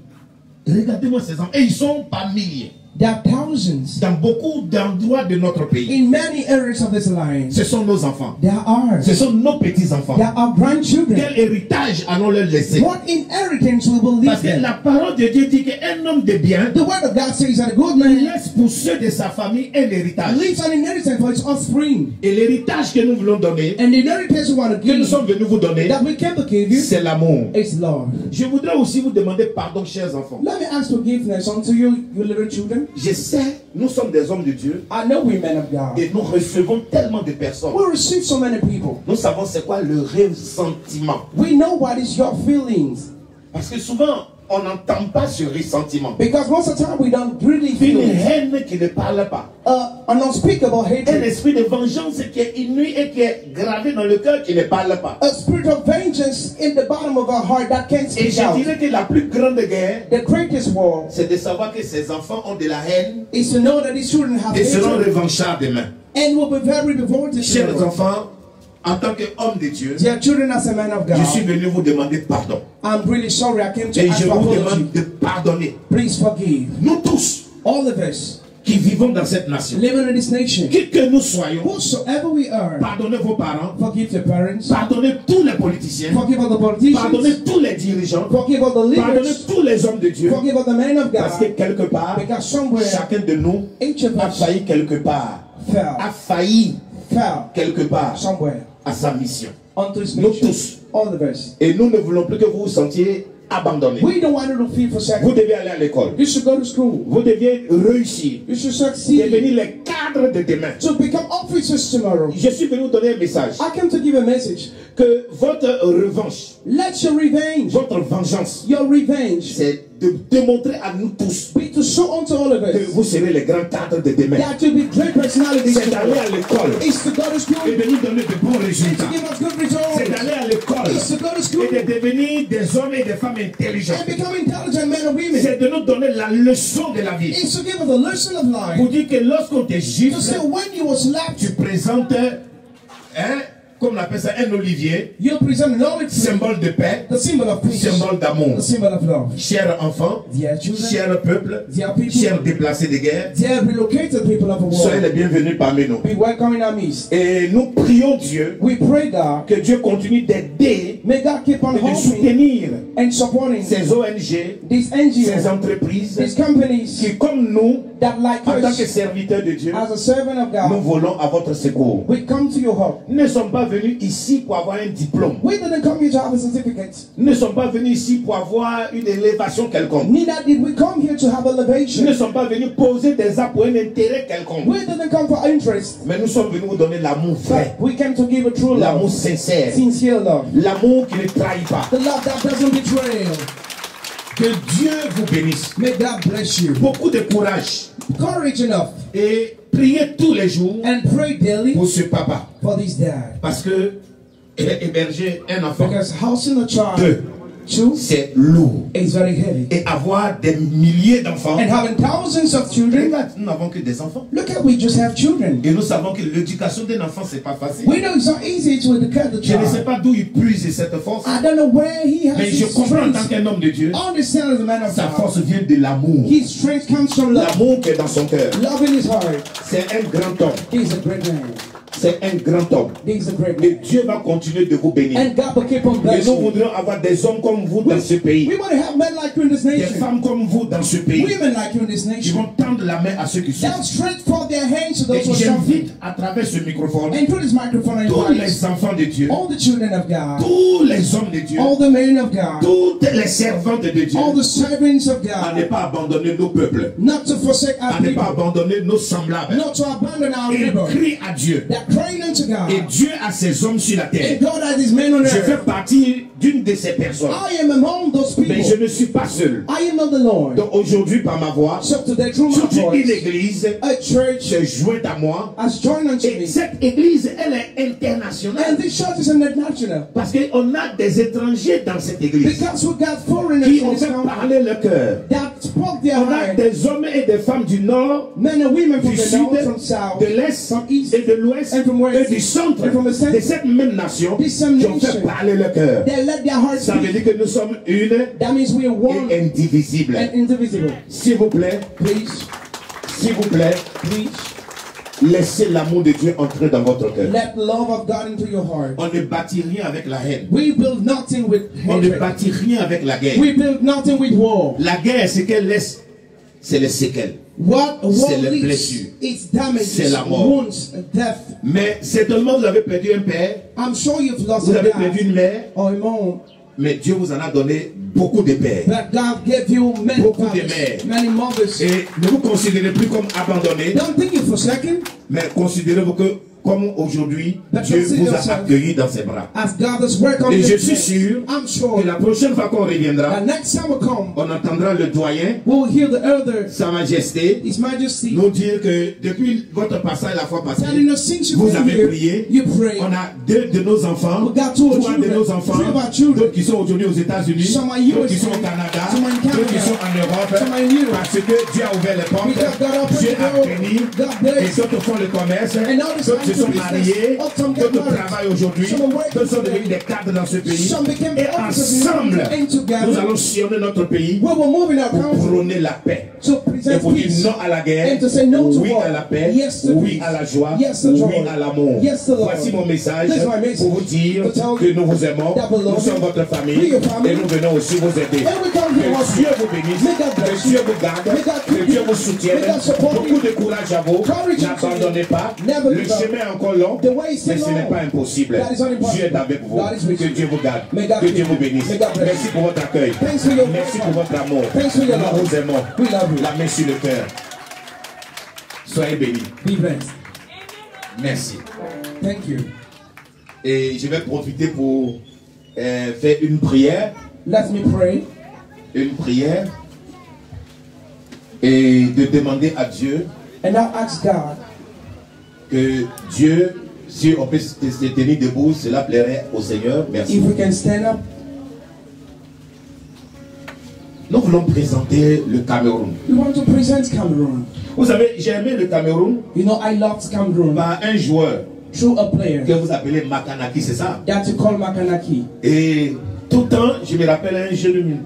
[SPEAKER 4] Regardez-moi ces enfants. Et ils sont par milliers.
[SPEAKER 1] There are thousands
[SPEAKER 4] Dans beaucoup d'endroits de notre pays.
[SPEAKER 1] in many areas of this land.
[SPEAKER 4] Ce sont nos enfants.
[SPEAKER 1] There are
[SPEAKER 4] Ce sont nos petits-enfants.
[SPEAKER 1] There are grandchildren.
[SPEAKER 4] Quel héritage allons-leur laisser?
[SPEAKER 1] What inheritance we will leave
[SPEAKER 4] Parce que
[SPEAKER 1] them?
[SPEAKER 4] la parole de Dieu dit qu'un homme de bien
[SPEAKER 1] The word of God says that a good man
[SPEAKER 4] laisse pour ceux de sa famille un héritage.
[SPEAKER 1] leaves an inheritance for his offspring.
[SPEAKER 4] Et l'héritage que nous voulons donner,
[SPEAKER 1] And the inheritance we want to
[SPEAKER 4] que nous
[SPEAKER 1] give,
[SPEAKER 4] sommes venus vous donner,
[SPEAKER 1] that we can give you,
[SPEAKER 4] c'est l'amour.
[SPEAKER 1] is love.
[SPEAKER 4] Je voudrais aussi vous demander pardon, chers enfants.
[SPEAKER 1] Let me ask forgiveness unto you, you little children.
[SPEAKER 4] Je sais, nous sommes des hommes de Dieu
[SPEAKER 1] I know we men of God.
[SPEAKER 4] et nous recevons tellement de personnes.
[SPEAKER 1] We receive so many people.
[SPEAKER 4] Nous savons c'est quoi le ressentiment.
[SPEAKER 1] We know what is your feelings.
[SPEAKER 4] Parce que souvent, on n'entend pas ce ressentiment.
[SPEAKER 1] Because most of the time we don't really feel
[SPEAKER 4] Une
[SPEAKER 1] it.
[SPEAKER 4] haine qui ne parle pas.
[SPEAKER 1] An unspeakable
[SPEAKER 4] Un
[SPEAKER 1] hatred.
[SPEAKER 4] esprit de vengeance qui est inouï et qui est gravé dans le cœur qui ne parle pas.
[SPEAKER 1] A spirit of vengeance in the bottom of our heart that can't
[SPEAKER 4] Et
[SPEAKER 1] speak
[SPEAKER 4] je
[SPEAKER 1] out.
[SPEAKER 4] dirais que la plus grande guerre,
[SPEAKER 1] The greatest war
[SPEAKER 4] c'est de savoir que ces enfants ont de la haine
[SPEAKER 1] is to know that these children have
[SPEAKER 4] et seront
[SPEAKER 1] hatred
[SPEAKER 4] revanchards demain.
[SPEAKER 1] and will be very revolted.
[SPEAKER 4] Chers enfants, en tant qu'homme de Dieu,
[SPEAKER 1] Dear children, as a man of
[SPEAKER 4] je suis
[SPEAKER 1] God,
[SPEAKER 4] venu vous demander pardon.
[SPEAKER 1] I'm really sorry I came to
[SPEAKER 4] Et
[SPEAKER 1] ask
[SPEAKER 4] je
[SPEAKER 1] for
[SPEAKER 4] vous
[SPEAKER 1] apology.
[SPEAKER 4] demande de pardonner.
[SPEAKER 1] Please forgive
[SPEAKER 4] Nous tous
[SPEAKER 1] all of us
[SPEAKER 4] qui vivons dans cette nation,
[SPEAKER 1] living in this nation.
[SPEAKER 4] qui que nous soyons,
[SPEAKER 1] Whosoever we are,
[SPEAKER 4] pardonnez vos parents,
[SPEAKER 1] forgive the parents,
[SPEAKER 4] pardonnez tous les politiciens,
[SPEAKER 1] forgive all the
[SPEAKER 4] pardonnez
[SPEAKER 1] politicians,
[SPEAKER 4] tous les dirigeants,
[SPEAKER 1] forgive all the
[SPEAKER 4] pardonnez
[SPEAKER 1] leaders,
[SPEAKER 4] tous les hommes de Dieu.
[SPEAKER 1] forgive all the men of
[SPEAKER 4] Parce que
[SPEAKER 1] God.
[SPEAKER 4] quelque part,
[SPEAKER 1] Because somewhere,
[SPEAKER 4] chacun de nous
[SPEAKER 1] each of
[SPEAKER 4] a
[SPEAKER 1] us
[SPEAKER 4] failli quelque part, a
[SPEAKER 1] fell
[SPEAKER 4] failli quelque part
[SPEAKER 1] somewhere
[SPEAKER 4] à sa mission.
[SPEAKER 1] onto his
[SPEAKER 4] Nous
[SPEAKER 1] mission.
[SPEAKER 4] tous.
[SPEAKER 1] All of us.
[SPEAKER 4] Et nous ne voulons plus que vous vous sentiez abandonnés.
[SPEAKER 1] We don't want you to feel
[SPEAKER 4] Vous
[SPEAKER 1] forsaken.
[SPEAKER 4] devez aller à l'école.
[SPEAKER 1] You should go to school.
[SPEAKER 4] Vous devez réussir.
[SPEAKER 1] You should succeed.
[SPEAKER 4] Devenir les cadres de demain.
[SPEAKER 1] To become officers tomorrow.
[SPEAKER 4] Je suis venu vous donner un message.
[SPEAKER 1] I came to give a message.
[SPEAKER 4] Que votre revanche,
[SPEAKER 1] Let your revenge,
[SPEAKER 4] votre vengeance,
[SPEAKER 1] your revenge,
[SPEAKER 4] c'est de démontrer à nous tous
[SPEAKER 1] be to show unto all of
[SPEAKER 4] que
[SPEAKER 1] us
[SPEAKER 4] vous serez les grands cadres de demain.
[SPEAKER 1] that to be great personalities.
[SPEAKER 4] C'est d'aller à l'école
[SPEAKER 1] Is to go to
[SPEAKER 4] et
[SPEAKER 1] school
[SPEAKER 4] de nous donner de bons
[SPEAKER 1] and
[SPEAKER 4] résultats.
[SPEAKER 1] to give us good
[SPEAKER 4] C'est
[SPEAKER 1] results.
[SPEAKER 4] d'aller à l'école
[SPEAKER 1] Is to go to school
[SPEAKER 4] et de devenir des hommes et des femmes intelligents.
[SPEAKER 1] and become intelligent men and women.
[SPEAKER 4] C'est de nous donner la leçon de la vie.
[SPEAKER 1] Is to give us a lesson of life.
[SPEAKER 4] Pour dire que lorsqu'on te
[SPEAKER 1] To
[SPEAKER 4] gifle,
[SPEAKER 1] say when you was slapped,
[SPEAKER 4] tu présentes, comme on appelle ça, un olivier,
[SPEAKER 1] you present an olive tree,
[SPEAKER 4] symbole de paix,
[SPEAKER 1] the symbol of peace,
[SPEAKER 4] symbole d'amour.
[SPEAKER 1] the symbol of love.
[SPEAKER 4] Chers enfants,
[SPEAKER 1] Dear children,
[SPEAKER 4] chers peuples,
[SPEAKER 1] dear people,
[SPEAKER 4] chers déplacés de guerre,
[SPEAKER 1] dear relocated people of the
[SPEAKER 4] soyez les
[SPEAKER 1] world,
[SPEAKER 4] bienvenus parmi nous.
[SPEAKER 1] be welcome in our midst.
[SPEAKER 4] Et nous prions Dieu
[SPEAKER 1] We pray God,
[SPEAKER 4] que Dieu continue d'aider
[SPEAKER 1] may God keep on
[SPEAKER 4] et de
[SPEAKER 1] helping
[SPEAKER 4] soutenir
[SPEAKER 1] and supporting
[SPEAKER 4] ces ONG,
[SPEAKER 1] these
[SPEAKER 4] ces
[SPEAKER 1] NGOs,
[SPEAKER 4] entreprises
[SPEAKER 1] these companies
[SPEAKER 4] qui, comme nous,
[SPEAKER 1] that like
[SPEAKER 4] En tant que
[SPEAKER 1] us,
[SPEAKER 4] serviteur de Dieu,
[SPEAKER 1] as a servant of
[SPEAKER 4] nous
[SPEAKER 1] God,
[SPEAKER 4] volons à votre secours.
[SPEAKER 1] we come to your help.
[SPEAKER 4] Nous ne sommes pas venus ici pour avoir un diplôme.
[SPEAKER 1] We didn't come here to have a certificate.
[SPEAKER 4] Nous ne sommes pas venus ici pour avoir une élévation quelconque.
[SPEAKER 1] Neither did we come here to have
[SPEAKER 4] Nous ne
[SPEAKER 1] elevation.
[SPEAKER 4] sommes pas venus poser des actes pour un intérêt quelconque.
[SPEAKER 1] We didn't come for interest.
[SPEAKER 4] Mais nous sommes venus vous donner l'amour vrai,
[SPEAKER 1] But we came to give a true
[SPEAKER 4] l'amour
[SPEAKER 1] love,
[SPEAKER 4] sincère,
[SPEAKER 1] sincere love,
[SPEAKER 4] l'amour qui ne trahit pas.
[SPEAKER 1] the love that doesn't betray.
[SPEAKER 4] Que Dieu vous bénisse.
[SPEAKER 1] May God bless you.
[SPEAKER 4] Beaucoup de courage
[SPEAKER 1] Courage enough
[SPEAKER 4] et priez tous les jours
[SPEAKER 1] and pray daily
[SPEAKER 4] pour ce papa.
[SPEAKER 1] for this dad.
[SPEAKER 4] Parce que héberger un enfant,
[SPEAKER 1] Because housing a child,
[SPEAKER 4] deux, c'est lourd.
[SPEAKER 1] is very heavy.
[SPEAKER 4] Et avoir des milliers d'enfants.
[SPEAKER 1] And having thousands of children,
[SPEAKER 4] Regarde, nous n'avons que des enfants.
[SPEAKER 1] look at we just have children.
[SPEAKER 4] Et nous savons que l'éducation d'un enfant, c'est pas facile.
[SPEAKER 1] We know it's not easy to educate the
[SPEAKER 4] Je ne sais
[SPEAKER 1] child.
[SPEAKER 4] pas d'où il puise cette force.
[SPEAKER 1] I don't know where he has
[SPEAKER 4] Mais je
[SPEAKER 1] his
[SPEAKER 4] comprends en tant
[SPEAKER 1] strength.
[SPEAKER 4] qu'un homme de Dieu,
[SPEAKER 1] I understand as a man of
[SPEAKER 4] sa
[SPEAKER 1] God.
[SPEAKER 4] force vient de l'amour.
[SPEAKER 1] His strength comes from love.
[SPEAKER 4] L'amour qui est dans son cœur.
[SPEAKER 1] Love in his heart.
[SPEAKER 4] C'est un grand homme.
[SPEAKER 1] He's a great man.
[SPEAKER 4] C'est un grand homme.
[SPEAKER 1] He's a great
[SPEAKER 4] Et
[SPEAKER 1] man.
[SPEAKER 4] Dieu va continuer de vous bénir.
[SPEAKER 1] And God will keep on
[SPEAKER 4] Et nous
[SPEAKER 1] blessing you.
[SPEAKER 4] voudrions avoir des hommes comme vous dans ce pays.
[SPEAKER 1] We want to have men like you in this
[SPEAKER 4] Des
[SPEAKER 1] nation.
[SPEAKER 4] femmes comme vous dans ce pays.
[SPEAKER 1] Women like you in this
[SPEAKER 4] Qui
[SPEAKER 1] nation.
[SPEAKER 4] vont tendre la main à ceux qui
[SPEAKER 1] That
[SPEAKER 4] souffrent.
[SPEAKER 1] strength for their hands to
[SPEAKER 4] Et
[SPEAKER 1] those who are suffering.
[SPEAKER 4] j'invite à travers ce microphone
[SPEAKER 1] And through this microphone, I
[SPEAKER 4] tous
[SPEAKER 1] invite
[SPEAKER 4] les enfants de Dieu,
[SPEAKER 1] all the children of God,
[SPEAKER 4] tous les hommes de Dieu,
[SPEAKER 1] all the men of God,
[SPEAKER 4] toutes les servantes de Dieu,
[SPEAKER 1] all the servants of
[SPEAKER 4] à ne
[SPEAKER 1] God,
[SPEAKER 4] pas abandonner nos peuples,
[SPEAKER 1] not to forsake our
[SPEAKER 4] à ne pas
[SPEAKER 1] people,
[SPEAKER 4] abandonner nos semblables.
[SPEAKER 1] not to abandon our
[SPEAKER 4] Et
[SPEAKER 1] neighbor.
[SPEAKER 4] crie à Dieu.
[SPEAKER 1] That praying unto
[SPEAKER 4] Et
[SPEAKER 1] God.
[SPEAKER 4] Dieu a ses hommes sur la terre.
[SPEAKER 1] And God has his men on
[SPEAKER 4] Je fais
[SPEAKER 1] earth.
[SPEAKER 4] partie d'une de ces personnes.
[SPEAKER 1] I am among those
[SPEAKER 4] Mais je
[SPEAKER 1] people.
[SPEAKER 4] ne suis pas seul.
[SPEAKER 1] I am not the Lord.
[SPEAKER 4] Donc aujourd'hui, par ma voix,
[SPEAKER 1] So today, through my
[SPEAKER 4] toute une
[SPEAKER 1] voice,
[SPEAKER 4] église
[SPEAKER 1] a church
[SPEAKER 4] se joint à moi.
[SPEAKER 1] has joined unto
[SPEAKER 4] Et
[SPEAKER 1] me.
[SPEAKER 4] cette église, elle est internationale.
[SPEAKER 1] And this church is international.
[SPEAKER 4] Parce qu'on a des étrangers dans cette église
[SPEAKER 1] Because we got foreigners
[SPEAKER 4] qui
[SPEAKER 1] in
[SPEAKER 4] ont
[SPEAKER 1] this
[SPEAKER 4] fait
[SPEAKER 1] country
[SPEAKER 4] parler leur cœur.
[SPEAKER 1] that spoke their
[SPEAKER 4] On a
[SPEAKER 1] heart.
[SPEAKER 4] des hommes et des femmes du nord,
[SPEAKER 1] Men and women from
[SPEAKER 4] du
[SPEAKER 1] the
[SPEAKER 4] sud,
[SPEAKER 1] north, from south,
[SPEAKER 4] de l'est
[SPEAKER 1] from east,
[SPEAKER 4] et de l'ouest
[SPEAKER 1] and from west,
[SPEAKER 4] et du centre
[SPEAKER 1] and from the center,
[SPEAKER 4] de cette même nation
[SPEAKER 1] this same
[SPEAKER 4] qui ont fait
[SPEAKER 1] nation.
[SPEAKER 4] parler leur cœur.
[SPEAKER 1] They let their hearts
[SPEAKER 4] Ça veut
[SPEAKER 1] speak.
[SPEAKER 4] dire que nous sommes une
[SPEAKER 1] That means we are one
[SPEAKER 4] et indivisible.
[SPEAKER 1] and indivisible.
[SPEAKER 4] S'il vous plaît,
[SPEAKER 1] Please,
[SPEAKER 4] s'il vous plaît,
[SPEAKER 1] please,
[SPEAKER 4] laissez l'amour de Dieu entrer dans votre cœur.
[SPEAKER 1] let the love of God into your heart.
[SPEAKER 4] On ne bâtit rien avec la haine.
[SPEAKER 1] We build nothing with
[SPEAKER 4] On ne
[SPEAKER 1] hatred.
[SPEAKER 4] bâtit rien avec la guerre.
[SPEAKER 1] We build nothing with war.
[SPEAKER 4] La guerre, ce qu'elle laisse, c'est les séquelles.
[SPEAKER 1] What
[SPEAKER 4] C'est les
[SPEAKER 1] leads
[SPEAKER 4] blessures.
[SPEAKER 1] its damages,
[SPEAKER 4] C'est la mort.
[SPEAKER 1] wounds, death.
[SPEAKER 4] Mais certainement, vous avez perdu un père,
[SPEAKER 1] I'm sure you've lost
[SPEAKER 4] vous
[SPEAKER 1] a
[SPEAKER 4] avez perdu
[SPEAKER 1] dad
[SPEAKER 4] une mère,
[SPEAKER 1] or a mom,
[SPEAKER 4] mais Dieu vous en a donné beaucoup de pères.
[SPEAKER 1] but God gave you many
[SPEAKER 4] Beaucoup de
[SPEAKER 1] fathers,
[SPEAKER 4] mères.
[SPEAKER 1] many mothers.
[SPEAKER 4] Et ne vous considérez plus comme abandonnés,
[SPEAKER 1] Don't think you're forsaken,
[SPEAKER 4] mais considérez-vous que comme aujourd'hui,
[SPEAKER 1] But
[SPEAKER 4] Dieu
[SPEAKER 1] consider
[SPEAKER 4] vous a
[SPEAKER 1] yourself
[SPEAKER 4] accueilli dans ses bras.
[SPEAKER 1] as God has worked on
[SPEAKER 4] Et je
[SPEAKER 1] your
[SPEAKER 4] suis sûr
[SPEAKER 1] I'm sure
[SPEAKER 4] que la prochaine fois qu'on reviendra,
[SPEAKER 1] that next time we come,
[SPEAKER 4] on entendra le doyen,
[SPEAKER 1] we'll hear the elder,
[SPEAKER 4] Sa Majesté,
[SPEAKER 1] His Majesty,
[SPEAKER 4] nous dire que depuis votre passage la fois passée,
[SPEAKER 1] telling us since you
[SPEAKER 4] vous
[SPEAKER 1] came
[SPEAKER 4] avez
[SPEAKER 1] here,
[SPEAKER 4] prié.
[SPEAKER 1] you pray.
[SPEAKER 4] On a deux de nos enfants,
[SPEAKER 1] We got two
[SPEAKER 4] trois de
[SPEAKER 1] children,
[SPEAKER 4] nos enfants,
[SPEAKER 1] three of our children.
[SPEAKER 4] d'autres qui sont aujourd'hui aux États-Unis,
[SPEAKER 1] Some are
[SPEAKER 4] d'autres qui
[SPEAKER 1] USA,
[SPEAKER 4] sont au Canada,
[SPEAKER 1] some are in Canada,
[SPEAKER 4] d'autres qui sont en Europe,
[SPEAKER 1] some are in Europe.
[SPEAKER 4] parce que Dieu a ouvert les portes,
[SPEAKER 1] Because God opened
[SPEAKER 4] Dieu
[SPEAKER 1] the
[SPEAKER 4] a
[SPEAKER 1] door,
[SPEAKER 4] béni,
[SPEAKER 1] God blessed.
[SPEAKER 4] et d'autres font le commerce,
[SPEAKER 1] And others
[SPEAKER 4] d'autres se
[SPEAKER 1] are into
[SPEAKER 4] sont
[SPEAKER 1] business.
[SPEAKER 4] mariés,
[SPEAKER 1] Some get
[SPEAKER 4] d'autres
[SPEAKER 1] married.
[SPEAKER 4] travaillent aujourd'hui,
[SPEAKER 1] Some are working
[SPEAKER 4] d'autres sont
[SPEAKER 1] today.
[SPEAKER 4] devenus des cadres dans ce pays,
[SPEAKER 1] Some became
[SPEAKER 4] et
[SPEAKER 1] officers
[SPEAKER 4] ensemble,
[SPEAKER 1] and together,
[SPEAKER 4] nous allons sillonner notre pays
[SPEAKER 1] we will move in our
[SPEAKER 4] pour
[SPEAKER 1] country
[SPEAKER 4] prôner la paix.
[SPEAKER 1] to
[SPEAKER 4] Et
[SPEAKER 1] present
[SPEAKER 4] pour dire
[SPEAKER 1] peace.
[SPEAKER 4] non à la guerre,
[SPEAKER 1] And to say no to
[SPEAKER 4] oui
[SPEAKER 1] war.
[SPEAKER 4] à la paix,
[SPEAKER 1] Yes to
[SPEAKER 4] oui
[SPEAKER 1] peace.
[SPEAKER 4] à la joie,
[SPEAKER 1] Yes to joy.
[SPEAKER 4] oui à l'amour.
[SPEAKER 1] Yes to love.
[SPEAKER 4] Voici mon message
[SPEAKER 1] This is my message.
[SPEAKER 4] pour vous dire
[SPEAKER 1] To tell
[SPEAKER 4] que
[SPEAKER 1] you
[SPEAKER 4] nous vous aimons,
[SPEAKER 1] that we love
[SPEAKER 4] nous sommes
[SPEAKER 1] you.
[SPEAKER 4] votre famille
[SPEAKER 1] We your family.
[SPEAKER 4] et nous venons aussi vous aider.
[SPEAKER 1] And we come here
[SPEAKER 4] Que
[SPEAKER 1] also.
[SPEAKER 4] Dieu vous bénisse,
[SPEAKER 1] May God bless
[SPEAKER 4] que Dieu vous garde,
[SPEAKER 1] May God keep
[SPEAKER 4] que Dieu
[SPEAKER 1] you.
[SPEAKER 4] vous soutienne.
[SPEAKER 1] May God support you.
[SPEAKER 4] Beaucoup de courage à vous,
[SPEAKER 1] Courage
[SPEAKER 4] n'abandonnez pas.
[SPEAKER 1] Never
[SPEAKER 4] Le
[SPEAKER 1] give up.
[SPEAKER 4] chemin est encore long,
[SPEAKER 1] The way is
[SPEAKER 4] mais
[SPEAKER 1] still
[SPEAKER 4] ce n'est
[SPEAKER 1] long.
[SPEAKER 4] pas impossible.
[SPEAKER 1] That is not impossible.
[SPEAKER 4] Dieu est avec vous.
[SPEAKER 1] God is with
[SPEAKER 4] Que
[SPEAKER 1] you.
[SPEAKER 4] Dieu vous garde,
[SPEAKER 1] May God
[SPEAKER 4] que
[SPEAKER 1] keep
[SPEAKER 4] Dieu
[SPEAKER 1] you.
[SPEAKER 4] vous bénisse.
[SPEAKER 1] May God bless
[SPEAKER 4] Merci
[SPEAKER 1] you.
[SPEAKER 4] pour votre accueil.
[SPEAKER 1] Thanks for your
[SPEAKER 4] Merci pour votre amour.
[SPEAKER 1] Thanks for your
[SPEAKER 4] Nous
[SPEAKER 1] love.
[SPEAKER 4] vous aimons.
[SPEAKER 1] We love you.
[SPEAKER 4] La main sur le cœur. Soyez bénis.
[SPEAKER 1] Be blessed.
[SPEAKER 4] Merci.
[SPEAKER 1] Thank you.
[SPEAKER 4] Et je vais profiter pour faire une prière.
[SPEAKER 1] Let me pray.
[SPEAKER 4] Une prière. Et de demander à Dieu
[SPEAKER 1] And now ask God
[SPEAKER 4] que Dieu, si on peut se tenir debout, cela plairait au Seigneur. Merci.
[SPEAKER 1] if we can stand up.
[SPEAKER 4] Nous voulons présenter le Cameroun.
[SPEAKER 1] We want to present Cameroon.
[SPEAKER 4] Vous savez, j'ai aimé le Cameroun
[SPEAKER 1] You know, I loved Cameroon
[SPEAKER 4] par un joueur
[SPEAKER 1] through a player
[SPEAKER 4] que vous appelez Makanaki, c'est ça?
[SPEAKER 1] that you call Makanaki.
[SPEAKER 4] Et tout le temps, je me rappelle un jeune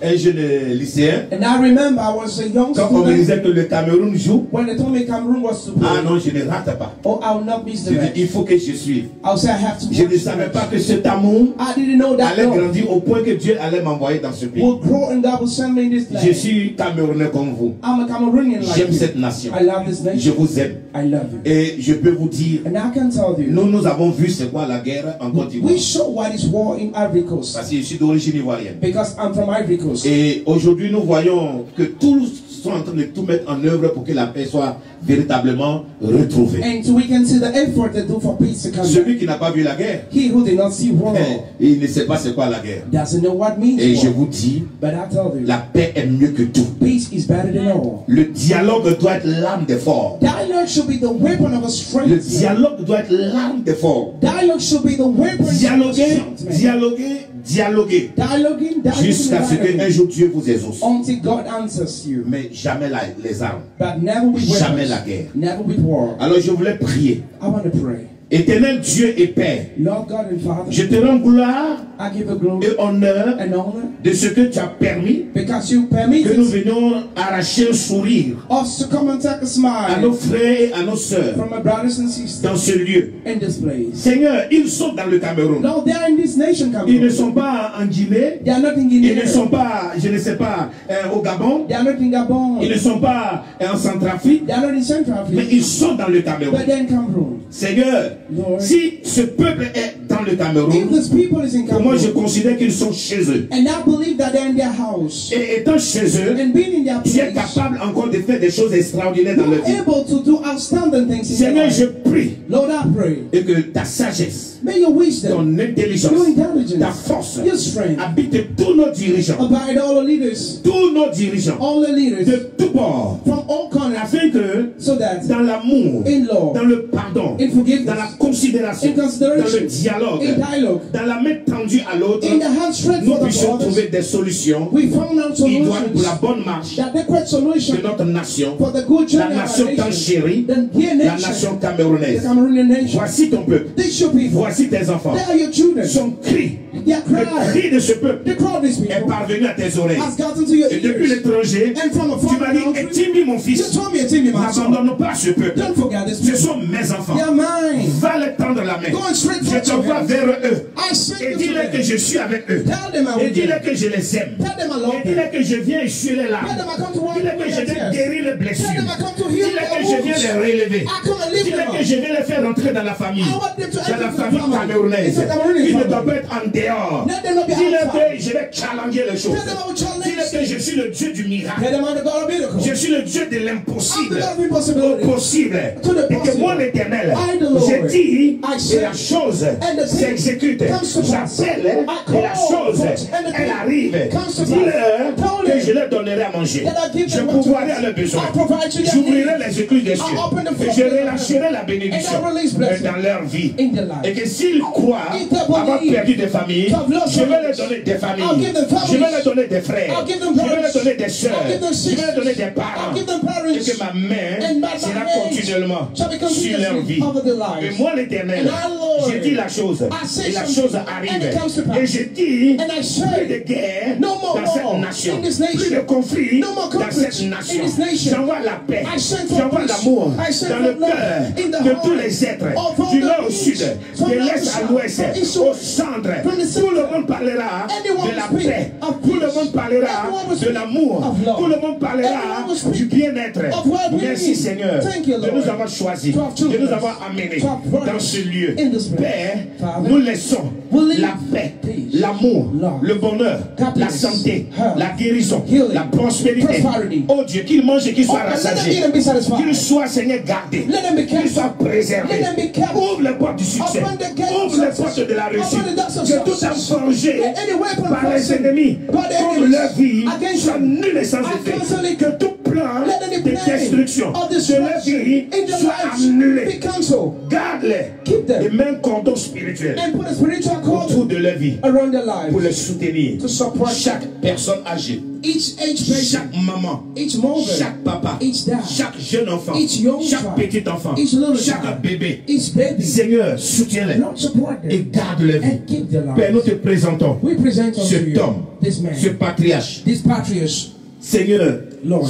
[SPEAKER 4] un jeune lycéen,
[SPEAKER 1] And I remember I was a young
[SPEAKER 4] quand on me
[SPEAKER 1] student.
[SPEAKER 4] disait que le Cameroun joue,
[SPEAKER 1] When they told me Cameroon was to play,
[SPEAKER 4] ah non, je ne rate pas.
[SPEAKER 1] oh, I will not miss the
[SPEAKER 4] Je dis,
[SPEAKER 1] match.
[SPEAKER 4] il faut que je suive.
[SPEAKER 1] I'll say I have to
[SPEAKER 4] Je
[SPEAKER 1] watch
[SPEAKER 4] ne
[SPEAKER 1] the
[SPEAKER 4] savais
[SPEAKER 1] match.
[SPEAKER 4] pas que cet amour
[SPEAKER 1] I didn't know that
[SPEAKER 4] allait
[SPEAKER 1] love
[SPEAKER 4] grandir au point que Dieu allait m'envoyer dans ce pays.
[SPEAKER 1] will grow and God will send me in this
[SPEAKER 4] Je
[SPEAKER 1] land.
[SPEAKER 4] suis Camerounais comme vous.
[SPEAKER 1] I'm a Cameroonian like
[SPEAKER 4] J'aime
[SPEAKER 1] you.
[SPEAKER 4] cette nation.
[SPEAKER 1] I love this
[SPEAKER 4] Je
[SPEAKER 1] nation.
[SPEAKER 4] vous aime.
[SPEAKER 1] I love you.
[SPEAKER 4] Et je peux vous dire,
[SPEAKER 1] And I can tell you,
[SPEAKER 4] nous avons vu c'est quoi la guerre en Côte d'Ivoire.
[SPEAKER 1] we show what is war in Ivory Coast.
[SPEAKER 4] Parce que je suis d'origine ivoirienne.
[SPEAKER 1] Because I'm from Ivory Coast.
[SPEAKER 4] Et aujourd'hui, nous voyons que tous sont en train de tout mettre en œuvre pour que la paix soit véritablement retrouvée.
[SPEAKER 1] And so we can see the effort they do for peace to come.
[SPEAKER 4] Celui qui n'a pas vu la guerre,
[SPEAKER 1] He who did not see war
[SPEAKER 4] il ne sait pas c'est quoi la guerre.
[SPEAKER 1] doesn't know what means
[SPEAKER 4] Et je
[SPEAKER 1] war.
[SPEAKER 4] vous dis,
[SPEAKER 1] But I tell you,
[SPEAKER 4] la paix est mieux que tout.
[SPEAKER 1] peace is better than all.
[SPEAKER 4] Le dialogue doit être l'arme des forts.
[SPEAKER 1] Dialogue should be the weapon of a
[SPEAKER 4] Le
[SPEAKER 1] strength.
[SPEAKER 4] dialogue doit être l'arme des forts.
[SPEAKER 1] Dialogue should be the weapon of a
[SPEAKER 4] Dialoguer,
[SPEAKER 1] strength.
[SPEAKER 4] dialoguer, dialoguer.
[SPEAKER 1] Dialoguing,
[SPEAKER 4] Jusqu'à ce qu'un jour Dieu vous exauce.
[SPEAKER 1] until God answers you.
[SPEAKER 4] Mais jamais les armes.
[SPEAKER 1] But never with
[SPEAKER 4] Jamais
[SPEAKER 1] weapons.
[SPEAKER 4] la guerre.
[SPEAKER 1] Never with war.
[SPEAKER 4] Alors je voulais prier.
[SPEAKER 1] I want to pray.
[SPEAKER 4] Éternel Dieu et Père,
[SPEAKER 1] Lord God and Father,
[SPEAKER 4] je te rends gloire
[SPEAKER 1] I give you glory
[SPEAKER 4] et honneur
[SPEAKER 1] and honor
[SPEAKER 4] de ce que tu as permis
[SPEAKER 1] because you
[SPEAKER 4] que nous
[SPEAKER 1] permitted
[SPEAKER 4] venions arracher un sourire
[SPEAKER 1] us to come and take a
[SPEAKER 4] à nos
[SPEAKER 1] smile
[SPEAKER 4] frères et à nos sœurs
[SPEAKER 1] from my brothers and sisters
[SPEAKER 4] dans ce lieu.
[SPEAKER 1] in this place.
[SPEAKER 4] Seigneur, ils sont dans le Cameroun.
[SPEAKER 1] Lord, they are in this nation,
[SPEAKER 4] Ils ne
[SPEAKER 1] Cameroon.
[SPEAKER 4] sont pas en Guinée.
[SPEAKER 1] They are not in
[SPEAKER 4] Ils
[SPEAKER 1] Guinea.
[SPEAKER 4] ne sont pas, je ne sais pas, au Gabon.
[SPEAKER 1] They are not in Gabon.
[SPEAKER 4] Ils ne sont pas en Centrafrique.
[SPEAKER 1] They are not in Central
[SPEAKER 4] Mais
[SPEAKER 1] Africa.
[SPEAKER 4] ils sont dans le Cameroun.
[SPEAKER 1] But they're in Cameroon.
[SPEAKER 4] Seigneur,
[SPEAKER 1] Lord,
[SPEAKER 4] si ce peuple est dans le
[SPEAKER 1] if
[SPEAKER 4] Cameroun,
[SPEAKER 1] this people is in
[SPEAKER 4] pour moi je
[SPEAKER 1] Cameroon,
[SPEAKER 4] considère qu'ils sont chez eux.
[SPEAKER 1] and I believe that they're in their house,
[SPEAKER 4] Et étant chez eux,
[SPEAKER 1] and being in their
[SPEAKER 4] tu es
[SPEAKER 1] place,
[SPEAKER 4] capable encore de faire des choses extraordinaires dans leur vie.
[SPEAKER 1] able to do outstanding things in their
[SPEAKER 4] Seigneur, je
[SPEAKER 1] life.
[SPEAKER 4] prie
[SPEAKER 1] Lord, I pray,
[SPEAKER 4] et que ta sagesse,
[SPEAKER 1] may your wisdom,
[SPEAKER 4] ton intelligence,
[SPEAKER 1] your
[SPEAKER 4] ta
[SPEAKER 1] intelligence,
[SPEAKER 4] force
[SPEAKER 1] your strength,
[SPEAKER 4] habite tous nos dirigeants,
[SPEAKER 1] abide all the leaders,
[SPEAKER 4] tous nos dirigeants,
[SPEAKER 1] all the leaders,
[SPEAKER 4] de tous bords,
[SPEAKER 1] from all corners,
[SPEAKER 4] afin que
[SPEAKER 1] so that
[SPEAKER 4] dans l'amour,
[SPEAKER 1] in love,
[SPEAKER 4] dans le pardon,
[SPEAKER 1] in forgiveness,
[SPEAKER 4] dans la considération,
[SPEAKER 1] in
[SPEAKER 4] dans
[SPEAKER 1] consideration,
[SPEAKER 4] le dialogue,
[SPEAKER 1] in dialogue,
[SPEAKER 4] dans la main tendue à l'autre,
[SPEAKER 1] in the hand stretched
[SPEAKER 4] nous
[SPEAKER 1] for the
[SPEAKER 4] puissions trouver
[SPEAKER 1] brothers,
[SPEAKER 4] des solutions
[SPEAKER 1] we found out
[SPEAKER 4] idoines pour la
[SPEAKER 1] solutions,
[SPEAKER 4] bonne marche
[SPEAKER 1] the adequate solution
[SPEAKER 4] de notre nation,
[SPEAKER 1] for the good
[SPEAKER 4] la
[SPEAKER 1] journey of
[SPEAKER 4] nation
[SPEAKER 1] our
[SPEAKER 4] tant
[SPEAKER 1] nation,
[SPEAKER 4] chérie,
[SPEAKER 1] the dear
[SPEAKER 4] la
[SPEAKER 1] nation,
[SPEAKER 4] nation
[SPEAKER 1] the
[SPEAKER 4] camerounaise.
[SPEAKER 1] Cameroonian nation.
[SPEAKER 4] Voici ton peuple,
[SPEAKER 1] These your people,
[SPEAKER 4] voici tes enfants.
[SPEAKER 1] they are your children.
[SPEAKER 4] Son cri,
[SPEAKER 1] Their
[SPEAKER 4] le
[SPEAKER 1] cry,
[SPEAKER 4] cri de ce peuple
[SPEAKER 1] the cry of these
[SPEAKER 4] est
[SPEAKER 1] people
[SPEAKER 4] parvenu à tes oreilles.
[SPEAKER 1] has gotten to your
[SPEAKER 4] Et depuis
[SPEAKER 1] ears.
[SPEAKER 4] l'étranger,
[SPEAKER 1] And from a
[SPEAKER 4] tu m'as
[SPEAKER 1] foreign
[SPEAKER 4] dit,
[SPEAKER 1] country,
[SPEAKER 4] Etimi mon
[SPEAKER 1] you
[SPEAKER 4] fils,
[SPEAKER 1] told me, Timmy, my son,
[SPEAKER 4] n'abandonne pas ce peuple.
[SPEAKER 1] don't forget this
[SPEAKER 4] Ce
[SPEAKER 1] people.
[SPEAKER 4] sont mes enfants.
[SPEAKER 1] They are mine.
[SPEAKER 4] Va les tendre la main.
[SPEAKER 1] Go straight
[SPEAKER 4] Je
[SPEAKER 1] for your
[SPEAKER 4] t'envoie
[SPEAKER 1] hands.
[SPEAKER 4] vers eux.
[SPEAKER 1] I send
[SPEAKER 4] Et
[SPEAKER 1] you to
[SPEAKER 4] dis-leur que
[SPEAKER 1] them.
[SPEAKER 4] je suis avec eux.
[SPEAKER 1] Tell them I
[SPEAKER 4] Et
[SPEAKER 1] will
[SPEAKER 4] dis-leur
[SPEAKER 1] them.
[SPEAKER 4] que je les aime.
[SPEAKER 1] Tell them I love
[SPEAKER 4] Et
[SPEAKER 1] them.
[SPEAKER 4] dis-leur que je viens essuyer les larmes.
[SPEAKER 1] Tell them I come to work
[SPEAKER 4] Dis-leur que
[SPEAKER 1] with
[SPEAKER 4] je
[SPEAKER 1] their
[SPEAKER 4] viens
[SPEAKER 1] tears.
[SPEAKER 4] guérir les blessures.
[SPEAKER 1] Tell them I come to heal
[SPEAKER 4] Dis-leur que
[SPEAKER 1] their
[SPEAKER 4] je viens
[SPEAKER 1] wounds.
[SPEAKER 4] les relever.
[SPEAKER 1] I come and lift
[SPEAKER 4] Dis-leur
[SPEAKER 1] them
[SPEAKER 4] que
[SPEAKER 1] up.
[SPEAKER 4] je viens les faire rentrer dans la famille.
[SPEAKER 1] I want them to
[SPEAKER 4] Dans la
[SPEAKER 1] enter the
[SPEAKER 4] famille
[SPEAKER 1] family.
[SPEAKER 4] camerounaise.
[SPEAKER 1] It's a Cameroonian
[SPEAKER 4] Ils ne
[SPEAKER 1] family.
[SPEAKER 4] doivent pas être en dehors.
[SPEAKER 1] Let them not be
[SPEAKER 4] Dis-leur
[SPEAKER 1] outside.
[SPEAKER 4] que je vais challenger les choses.
[SPEAKER 1] Tell them I will challenge
[SPEAKER 4] Dis-leur que je suis le Dieu du miracle.
[SPEAKER 1] Tell them I'm the God of miracles.
[SPEAKER 4] Je suis le Dieu de
[SPEAKER 1] I'm
[SPEAKER 4] l'impossible
[SPEAKER 1] the God of
[SPEAKER 4] au
[SPEAKER 1] impossibility.
[SPEAKER 4] possible.
[SPEAKER 1] To the
[SPEAKER 4] Et que
[SPEAKER 1] possible.
[SPEAKER 4] moi l'éternel,
[SPEAKER 1] I, the Lord,
[SPEAKER 4] j'ai dit
[SPEAKER 1] I
[SPEAKER 4] et
[SPEAKER 1] said,
[SPEAKER 4] la chose
[SPEAKER 1] and the thing
[SPEAKER 4] s'exécute.
[SPEAKER 1] comes to pass.
[SPEAKER 4] J'appelle
[SPEAKER 1] I
[SPEAKER 4] et la
[SPEAKER 1] call
[SPEAKER 4] chose,
[SPEAKER 1] forth, and the
[SPEAKER 4] elle
[SPEAKER 1] thing
[SPEAKER 4] arrive.
[SPEAKER 1] comes to pass.
[SPEAKER 4] Dis-leur
[SPEAKER 1] Tell
[SPEAKER 4] que
[SPEAKER 1] them
[SPEAKER 4] je leur donnerai à manger.
[SPEAKER 1] that I give
[SPEAKER 4] Je
[SPEAKER 1] them what to
[SPEAKER 4] pourvoirai
[SPEAKER 1] eat.
[SPEAKER 4] à leurs besoins.
[SPEAKER 1] I provide to their
[SPEAKER 4] J'ouvrirai
[SPEAKER 1] needs.
[SPEAKER 4] les écluses des cieux.
[SPEAKER 1] I open the
[SPEAKER 4] Et
[SPEAKER 1] floodgates
[SPEAKER 4] je
[SPEAKER 1] of heaven.
[SPEAKER 4] relâcherai la bénédiction
[SPEAKER 1] And I release blessing
[SPEAKER 4] dans leur vie.
[SPEAKER 1] in their life.
[SPEAKER 4] Et que s'ils croient
[SPEAKER 1] If they
[SPEAKER 4] avoir
[SPEAKER 1] believe
[SPEAKER 4] perdu des familles,
[SPEAKER 1] to have lost
[SPEAKER 4] je vais leur
[SPEAKER 1] families,
[SPEAKER 4] donner des
[SPEAKER 1] I'll
[SPEAKER 4] familles.
[SPEAKER 1] give them families.
[SPEAKER 4] Je vais leur donner des frères.
[SPEAKER 1] I'll give them
[SPEAKER 4] Je vais leur
[SPEAKER 1] brothers.
[SPEAKER 4] donner des sœurs.
[SPEAKER 1] I'll give them
[SPEAKER 4] Je vais leur donner des
[SPEAKER 1] sisters.
[SPEAKER 4] parents.
[SPEAKER 1] I'll give them
[SPEAKER 4] Et
[SPEAKER 1] parents.
[SPEAKER 4] que ma main
[SPEAKER 1] And my
[SPEAKER 4] sera
[SPEAKER 1] hands
[SPEAKER 4] continuellement
[SPEAKER 1] shall be
[SPEAKER 4] sur leur vie.
[SPEAKER 1] continuously over their lives.
[SPEAKER 4] Et moi l'éternel,
[SPEAKER 1] And I, Lord,
[SPEAKER 4] j'ai dit la chose.
[SPEAKER 1] I say
[SPEAKER 4] Et la
[SPEAKER 1] something,
[SPEAKER 4] chose
[SPEAKER 1] and
[SPEAKER 4] arrive.
[SPEAKER 1] it comes to pass.
[SPEAKER 4] Et j'ai dit
[SPEAKER 1] And I say,
[SPEAKER 4] plus de guerre
[SPEAKER 1] no more
[SPEAKER 4] dans cette
[SPEAKER 1] war
[SPEAKER 4] nation.
[SPEAKER 1] in this nation.
[SPEAKER 4] Plus de conflits
[SPEAKER 1] No more
[SPEAKER 4] dans
[SPEAKER 1] conflict
[SPEAKER 4] cette nation.
[SPEAKER 1] in this nation.
[SPEAKER 4] J'envoie la paix.
[SPEAKER 1] I send for
[SPEAKER 4] J'envoie
[SPEAKER 1] peace.
[SPEAKER 4] l'amour
[SPEAKER 1] I send
[SPEAKER 4] dans
[SPEAKER 1] for
[SPEAKER 4] le
[SPEAKER 1] love
[SPEAKER 4] cœur
[SPEAKER 1] in the
[SPEAKER 4] de
[SPEAKER 1] heart
[SPEAKER 4] tous les êtres.
[SPEAKER 1] of all
[SPEAKER 4] Du
[SPEAKER 1] the
[SPEAKER 4] nord au
[SPEAKER 1] beings,
[SPEAKER 4] sud,
[SPEAKER 1] from
[SPEAKER 4] de
[SPEAKER 1] north
[SPEAKER 4] l'est
[SPEAKER 1] to
[SPEAKER 4] à
[SPEAKER 1] south,
[SPEAKER 4] l'ouest,
[SPEAKER 1] from east to
[SPEAKER 4] au
[SPEAKER 1] west,
[SPEAKER 4] centre.
[SPEAKER 1] from the
[SPEAKER 4] Tout le
[SPEAKER 1] center.
[SPEAKER 4] monde parlera
[SPEAKER 1] Anyone
[SPEAKER 4] de la
[SPEAKER 1] will speak
[SPEAKER 4] paix.
[SPEAKER 1] of
[SPEAKER 4] Tout le
[SPEAKER 1] peace.
[SPEAKER 4] monde parlera
[SPEAKER 1] Everyone will
[SPEAKER 4] de
[SPEAKER 1] speak
[SPEAKER 4] l'amour.
[SPEAKER 1] of love.
[SPEAKER 4] Tout le monde parlera
[SPEAKER 1] Everyone will speak
[SPEAKER 4] du bien-être.
[SPEAKER 1] of well-being.
[SPEAKER 4] Merci Seigneur
[SPEAKER 1] Thank you,
[SPEAKER 4] de
[SPEAKER 1] Lord,
[SPEAKER 4] nous avoir choisis,
[SPEAKER 1] to have chosen
[SPEAKER 4] de nous
[SPEAKER 1] us,
[SPEAKER 4] avoir amenés
[SPEAKER 1] to have brought
[SPEAKER 4] dans
[SPEAKER 1] us
[SPEAKER 4] ce lieu.
[SPEAKER 1] in this place.
[SPEAKER 4] Père,
[SPEAKER 1] Father,
[SPEAKER 4] nous laissons
[SPEAKER 1] we leave
[SPEAKER 4] la paix,
[SPEAKER 1] peace,
[SPEAKER 4] l'amour,
[SPEAKER 1] love,
[SPEAKER 4] le bonheur, la
[SPEAKER 1] happiness,
[SPEAKER 4] santé,
[SPEAKER 1] health,
[SPEAKER 4] la guérison,
[SPEAKER 1] healing,
[SPEAKER 4] la prospérité.
[SPEAKER 1] prosperity.
[SPEAKER 4] Oh Dieu, qu'il mange et qu'il soit
[SPEAKER 1] Oh, let them
[SPEAKER 4] rassasié.
[SPEAKER 1] eat and be satisfied.
[SPEAKER 4] Qu'il soit, Seigneur, gardé.
[SPEAKER 1] Let them be
[SPEAKER 4] Qu'il
[SPEAKER 1] kept.
[SPEAKER 4] soit préservé.
[SPEAKER 1] Let them be kept.
[SPEAKER 4] Ouvre les portes du succès.
[SPEAKER 1] Open the gates of
[SPEAKER 4] Ouvre les
[SPEAKER 1] success.
[SPEAKER 4] portes de la réussite.
[SPEAKER 1] Open the doors of
[SPEAKER 4] Que tout
[SPEAKER 1] success.
[SPEAKER 4] a forgé
[SPEAKER 1] Let any weapon
[SPEAKER 4] par les
[SPEAKER 1] forced
[SPEAKER 4] ennemis
[SPEAKER 1] by the
[SPEAKER 4] contre
[SPEAKER 1] enemies
[SPEAKER 4] leur vie
[SPEAKER 1] against
[SPEAKER 4] soit
[SPEAKER 1] them.
[SPEAKER 4] nul et sans
[SPEAKER 1] I
[SPEAKER 4] effet.
[SPEAKER 1] cancel it.
[SPEAKER 4] Que tout plan plans
[SPEAKER 1] Let any
[SPEAKER 4] de
[SPEAKER 1] plan
[SPEAKER 4] destruction
[SPEAKER 1] of
[SPEAKER 4] de leur
[SPEAKER 1] destruction
[SPEAKER 4] vie
[SPEAKER 1] in their
[SPEAKER 4] soient
[SPEAKER 1] lives
[SPEAKER 4] annulés.
[SPEAKER 1] be cancelled.
[SPEAKER 4] Garde-les
[SPEAKER 1] Keep them.
[SPEAKER 4] et mets un cordon spirituel
[SPEAKER 1] And put a spiritual
[SPEAKER 4] autour
[SPEAKER 1] cordon
[SPEAKER 4] de leur vie
[SPEAKER 1] around their
[SPEAKER 4] pour
[SPEAKER 1] lives
[SPEAKER 4] les soutenir.
[SPEAKER 1] to support
[SPEAKER 4] Chaque personne âgée,
[SPEAKER 1] each age patient,
[SPEAKER 4] chaque maman,
[SPEAKER 1] each mother,
[SPEAKER 4] chaque papa,
[SPEAKER 1] each dad,
[SPEAKER 4] chaque jeune enfant,
[SPEAKER 1] each young
[SPEAKER 4] chaque
[SPEAKER 1] child,
[SPEAKER 4] petit enfant,
[SPEAKER 1] each little
[SPEAKER 4] chaque
[SPEAKER 1] child,
[SPEAKER 4] bébé.
[SPEAKER 1] each baby.
[SPEAKER 4] Seigneur, soutiens-les
[SPEAKER 1] Lord, support
[SPEAKER 4] et
[SPEAKER 1] them
[SPEAKER 4] garde leur vie.
[SPEAKER 1] and keep their
[SPEAKER 4] Père, nous
[SPEAKER 1] lives.
[SPEAKER 4] te présentons
[SPEAKER 1] We present unto
[SPEAKER 4] cet
[SPEAKER 1] you
[SPEAKER 4] homme,
[SPEAKER 1] this man,
[SPEAKER 4] ce patriarche.
[SPEAKER 1] this patriarch,
[SPEAKER 4] Seigneur,
[SPEAKER 1] Lord.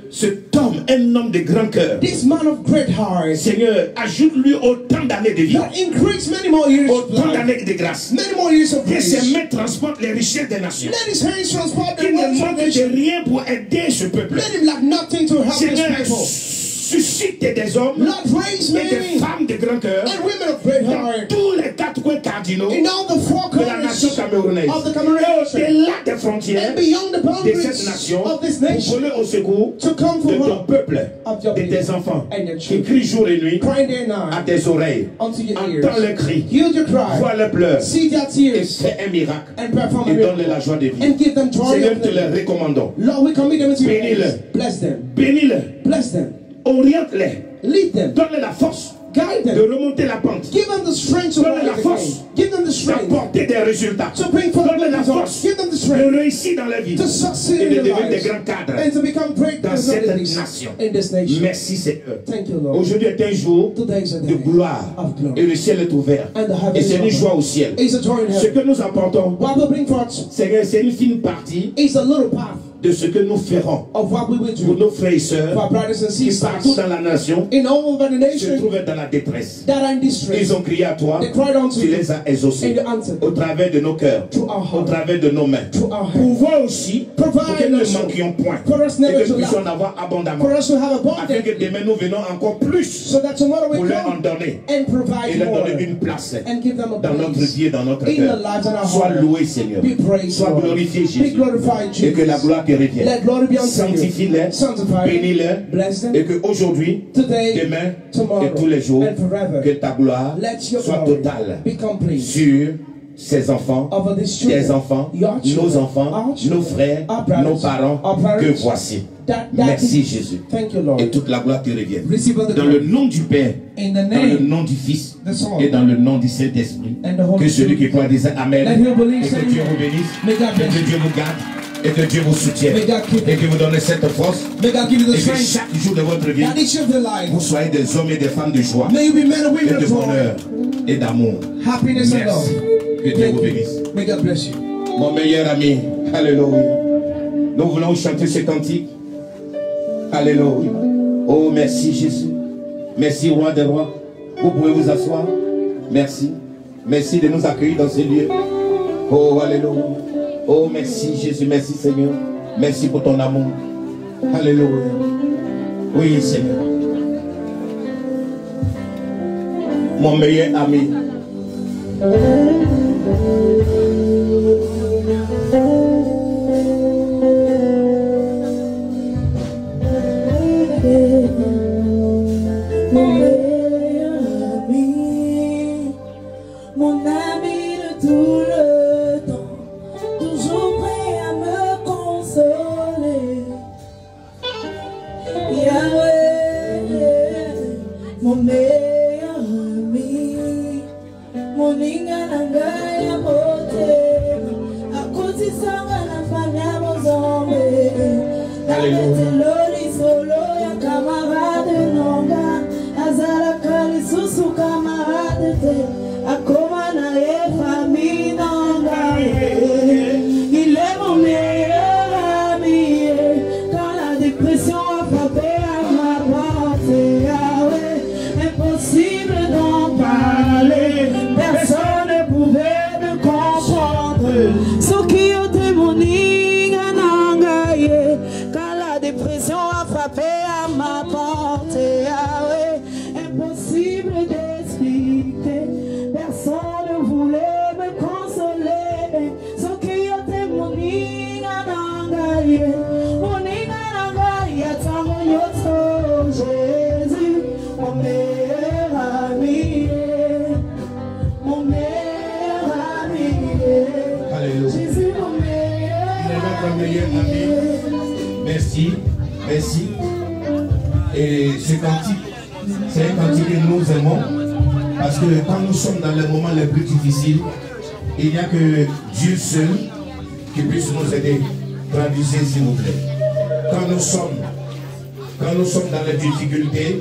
[SPEAKER 4] cet homme, un homme de grand cœur.
[SPEAKER 1] this man of great heart.
[SPEAKER 4] Seigneur, ajoute-lui autant d'années de vie,
[SPEAKER 1] Lord, increase many more years of
[SPEAKER 4] autant
[SPEAKER 1] life,
[SPEAKER 4] d'années de grâce.
[SPEAKER 1] many more years of
[SPEAKER 4] Que
[SPEAKER 1] grace.
[SPEAKER 4] ses mains transportent les richesses des nations.
[SPEAKER 1] Let his hands transport the
[SPEAKER 4] Qu'il ne
[SPEAKER 1] wealth of
[SPEAKER 4] manque de
[SPEAKER 1] nations.
[SPEAKER 4] rien pour aider ce peuple.
[SPEAKER 1] Let him lack nothing to help his
[SPEAKER 4] Seigneur,
[SPEAKER 1] people.
[SPEAKER 4] suscite des hommes
[SPEAKER 1] Lord, raise
[SPEAKER 4] et des
[SPEAKER 1] many
[SPEAKER 4] femmes de grand cœur
[SPEAKER 1] and women of great
[SPEAKER 4] dans
[SPEAKER 1] heart
[SPEAKER 4] tous les quatre coins cardinaux
[SPEAKER 1] in all the four
[SPEAKER 4] de la nation
[SPEAKER 1] corners
[SPEAKER 4] camerounaise.
[SPEAKER 1] of the
[SPEAKER 4] Et
[SPEAKER 1] Cameroon nation
[SPEAKER 4] au-delà des frontières
[SPEAKER 1] and beyond the
[SPEAKER 4] de
[SPEAKER 1] boundaries
[SPEAKER 4] cette nation,
[SPEAKER 1] of this
[SPEAKER 4] pour
[SPEAKER 1] nation
[SPEAKER 4] voler au secours
[SPEAKER 1] to come
[SPEAKER 4] de
[SPEAKER 1] for
[SPEAKER 4] ton
[SPEAKER 1] help
[SPEAKER 4] peuple,
[SPEAKER 1] of your
[SPEAKER 4] de tes
[SPEAKER 1] people
[SPEAKER 4] enfants,
[SPEAKER 1] and your
[SPEAKER 4] qui
[SPEAKER 1] children.
[SPEAKER 4] crient jour et nuit
[SPEAKER 1] Cry day and
[SPEAKER 4] à
[SPEAKER 1] night
[SPEAKER 4] tes oreilles.
[SPEAKER 1] unto your
[SPEAKER 4] Entends
[SPEAKER 1] ears.
[SPEAKER 4] leurs cris,
[SPEAKER 1] Hear your cry.
[SPEAKER 4] vois leurs pleurs
[SPEAKER 1] See their
[SPEAKER 4] et
[SPEAKER 1] tears
[SPEAKER 4] fais un miracle
[SPEAKER 1] and perform a
[SPEAKER 4] et donne-les
[SPEAKER 1] miracle
[SPEAKER 4] la joie de vivre.
[SPEAKER 1] and give them joy
[SPEAKER 4] Seigneur,
[SPEAKER 1] of
[SPEAKER 4] te les
[SPEAKER 1] living.
[SPEAKER 4] recommandons.
[SPEAKER 1] Lord, we commit them into your
[SPEAKER 4] Bénis-le.
[SPEAKER 1] hands. Bless them.
[SPEAKER 4] Bénis-les,
[SPEAKER 1] Bless them.
[SPEAKER 4] oriente-les,
[SPEAKER 1] Lead them.
[SPEAKER 4] donne-les la force
[SPEAKER 1] Guide
[SPEAKER 4] de
[SPEAKER 1] them.
[SPEAKER 4] remonter la pente,
[SPEAKER 1] Give them the strength to
[SPEAKER 4] Donne
[SPEAKER 1] rise
[SPEAKER 4] la
[SPEAKER 1] again.
[SPEAKER 4] force.
[SPEAKER 1] Give them the strength
[SPEAKER 4] d'apporter des résultats,
[SPEAKER 1] to bring forth
[SPEAKER 4] donne-les la
[SPEAKER 1] results.
[SPEAKER 4] force
[SPEAKER 1] Give them the
[SPEAKER 4] de
[SPEAKER 1] strength
[SPEAKER 4] réussir dans la vie
[SPEAKER 1] to succeed
[SPEAKER 4] et
[SPEAKER 1] in
[SPEAKER 4] de
[SPEAKER 1] their
[SPEAKER 4] devenir des
[SPEAKER 1] lives
[SPEAKER 4] grands cadres
[SPEAKER 1] and to become great
[SPEAKER 4] dans cette
[SPEAKER 1] personalities
[SPEAKER 4] nation.
[SPEAKER 1] in this nation.
[SPEAKER 4] Merci Seigneur.
[SPEAKER 1] Thank you, Lord.
[SPEAKER 4] Aujourd'hui est un jour
[SPEAKER 1] Today is a
[SPEAKER 4] de
[SPEAKER 1] day
[SPEAKER 4] gloire
[SPEAKER 1] of glory.
[SPEAKER 4] et le ciel est ouvert
[SPEAKER 1] And the heaven
[SPEAKER 4] et
[SPEAKER 1] is
[SPEAKER 4] c'est une
[SPEAKER 1] open.
[SPEAKER 4] joie au ciel.
[SPEAKER 1] It's a joy in
[SPEAKER 4] Ce
[SPEAKER 1] heaven.
[SPEAKER 4] que nous apportons,
[SPEAKER 1] What we bring forth
[SPEAKER 4] Seigneur, c'est une fine partie
[SPEAKER 1] is a little path
[SPEAKER 4] de ce que nous ferons
[SPEAKER 1] of what we will
[SPEAKER 4] pour
[SPEAKER 1] do
[SPEAKER 4] nos frères et sœurs
[SPEAKER 1] for our brothers and
[SPEAKER 4] qui partout
[SPEAKER 1] sisters
[SPEAKER 4] dans la nation
[SPEAKER 1] in all over the
[SPEAKER 4] se
[SPEAKER 1] nation
[SPEAKER 4] trouvent dans la détresse.
[SPEAKER 1] that are in distress.
[SPEAKER 4] Ils ont crié à toi,
[SPEAKER 1] They cried unto
[SPEAKER 4] tu
[SPEAKER 1] you
[SPEAKER 4] les as exaucés
[SPEAKER 1] and you answered
[SPEAKER 4] au travers de nos cœurs,
[SPEAKER 1] through our
[SPEAKER 4] au
[SPEAKER 1] heart,
[SPEAKER 4] travers de nos mains.
[SPEAKER 1] through our
[SPEAKER 4] Pour
[SPEAKER 1] hands,
[SPEAKER 4] voir aussi, pour que
[SPEAKER 1] Provide
[SPEAKER 4] nous ne
[SPEAKER 1] also
[SPEAKER 4] manquions point
[SPEAKER 1] for us
[SPEAKER 4] et
[SPEAKER 1] never
[SPEAKER 4] que
[SPEAKER 1] to
[SPEAKER 4] nous puissions en
[SPEAKER 1] lack,
[SPEAKER 4] avoir abondamment.
[SPEAKER 1] for us to have
[SPEAKER 4] Afin
[SPEAKER 1] abundance,
[SPEAKER 4] que demain nous venons encore plus
[SPEAKER 1] so that tomorrow we
[SPEAKER 4] pour leur en
[SPEAKER 1] come
[SPEAKER 4] donner
[SPEAKER 1] and
[SPEAKER 4] et
[SPEAKER 1] provide
[SPEAKER 4] leur
[SPEAKER 1] more
[SPEAKER 4] donner une place
[SPEAKER 1] and give them a
[SPEAKER 4] dans notre
[SPEAKER 1] place
[SPEAKER 4] vie et dans notre
[SPEAKER 1] in
[SPEAKER 4] cœur.
[SPEAKER 1] the lives and our
[SPEAKER 4] Sois
[SPEAKER 1] heart.
[SPEAKER 4] loué Seigneur,
[SPEAKER 1] Be praised,
[SPEAKER 4] sois
[SPEAKER 1] Lord.
[SPEAKER 4] glorifié
[SPEAKER 1] Be
[SPEAKER 4] Jésus
[SPEAKER 1] glorified,
[SPEAKER 4] et que la
[SPEAKER 1] Jesus.
[SPEAKER 4] gloire te revienne.
[SPEAKER 1] Let glory be unto you.
[SPEAKER 4] Sanctifie-les,
[SPEAKER 1] Sanctify them,
[SPEAKER 4] bénis-les
[SPEAKER 1] bless them
[SPEAKER 4] et que aujourd'hui,
[SPEAKER 1] today,
[SPEAKER 4] demain
[SPEAKER 1] tomorrow,
[SPEAKER 4] et tous les jours,
[SPEAKER 1] and forever.
[SPEAKER 4] que ta gloire
[SPEAKER 1] Let your
[SPEAKER 4] soit
[SPEAKER 1] glory
[SPEAKER 4] totale
[SPEAKER 1] be complete
[SPEAKER 4] sur ses enfants,
[SPEAKER 1] over these children,
[SPEAKER 4] tes enfants,
[SPEAKER 1] your children,
[SPEAKER 4] nos enfants,
[SPEAKER 1] our children,
[SPEAKER 4] nos frères,
[SPEAKER 1] our brothers,
[SPEAKER 4] nos parents,
[SPEAKER 1] our parents,
[SPEAKER 4] que voici.
[SPEAKER 1] that
[SPEAKER 4] Merci Jésus.
[SPEAKER 1] Thank you, Lord.
[SPEAKER 4] Et toute la gloire te revienne.
[SPEAKER 1] Receive all the
[SPEAKER 4] Dans
[SPEAKER 1] glory.
[SPEAKER 4] le nom du Père,
[SPEAKER 1] In the
[SPEAKER 4] dans le
[SPEAKER 1] name,
[SPEAKER 4] nom du Fils
[SPEAKER 1] the Son,
[SPEAKER 4] et dans le nom du Saint-Esprit.
[SPEAKER 1] and the Holy
[SPEAKER 4] Que celui
[SPEAKER 1] Spirit.
[SPEAKER 4] qui croit dise Amen.
[SPEAKER 1] Let him believe,
[SPEAKER 4] Et que
[SPEAKER 1] say
[SPEAKER 4] Dieu
[SPEAKER 1] amen.
[SPEAKER 4] vous bénisse.
[SPEAKER 1] May God
[SPEAKER 4] Et
[SPEAKER 1] bless
[SPEAKER 4] que
[SPEAKER 1] you.
[SPEAKER 4] Dieu vous garde. Et que Dieu vous soutienne.
[SPEAKER 1] May God keep
[SPEAKER 4] Et
[SPEAKER 1] you.
[SPEAKER 4] que vous donne cette force.
[SPEAKER 1] May God give you the
[SPEAKER 4] Et que
[SPEAKER 1] strength
[SPEAKER 4] chaque jour de votre vie,
[SPEAKER 1] that each of your life,
[SPEAKER 4] vous soyez des hommes et des femmes de joie,
[SPEAKER 1] may you be men and
[SPEAKER 4] et
[SPEAKER 1] women
[SPEAKER 4] de
[SPEAKER 1] of joy,
[SPEAKER 4] bonheur et d'amour.
[SPEAKER 1] happiness and love.
[SPEAKER 4] Merci. Que Dieu vous bénisse.
[SPEAKER 1] May God bless you.
[SPEAKER 4] Mon meilleur ami, alléluia. Nous voulons chanter ce cantique. Alléluia. Oh, merci Jésus. Merci Roi des Rois. Vous pouvez vous asseoir. Merci. Merci de nous accueillir dans ce lieu. Oh, alléluia. Oh, merci Jésus. Merci Seigneur. Merci pour ton amour. Alléluia. Oui, Seigneur. Mon meilleur ami.
[SPEAKER 5] Mon meilleur ami, mon ami de tout le temps, toujours prêt à me consoler. Yahweh, mon meilleur ami, mon ingananga ya motema, akotisanga na fanya bozombe. Alléluia. Solo ya camarade nonga, azalaka lisusu camarade te, akoma na ye famille nonga. Il est mon meilleur ami, quand la dépression a frappé à ma porte. Yahweh, impossible d'en parler, personne ne pouvait me comprendre. Ce qui ont témoigné quand la dépression a frappé à ma porte. Yahweh, impossible d'expliquer, personne ne voulait me consoler. Ce qui ont témoigné Jésus, mon meilleur ami, mon meilleur ami.
[SPEAKER 4] Alléluia.
[SPEAKER 5] Jésus, mon
[SPEAKER 4] Il est notre meilleur ami. Merci. merci. Et ce cantique, c'est un cantique que nous aimons. Parce que quand nous sommes dans les moments les plus difficiles, il n'y a que Dieu seul qui puisse nous aider. Traduisez s'il vous plaît. Quand nous sommes dans les difficultés,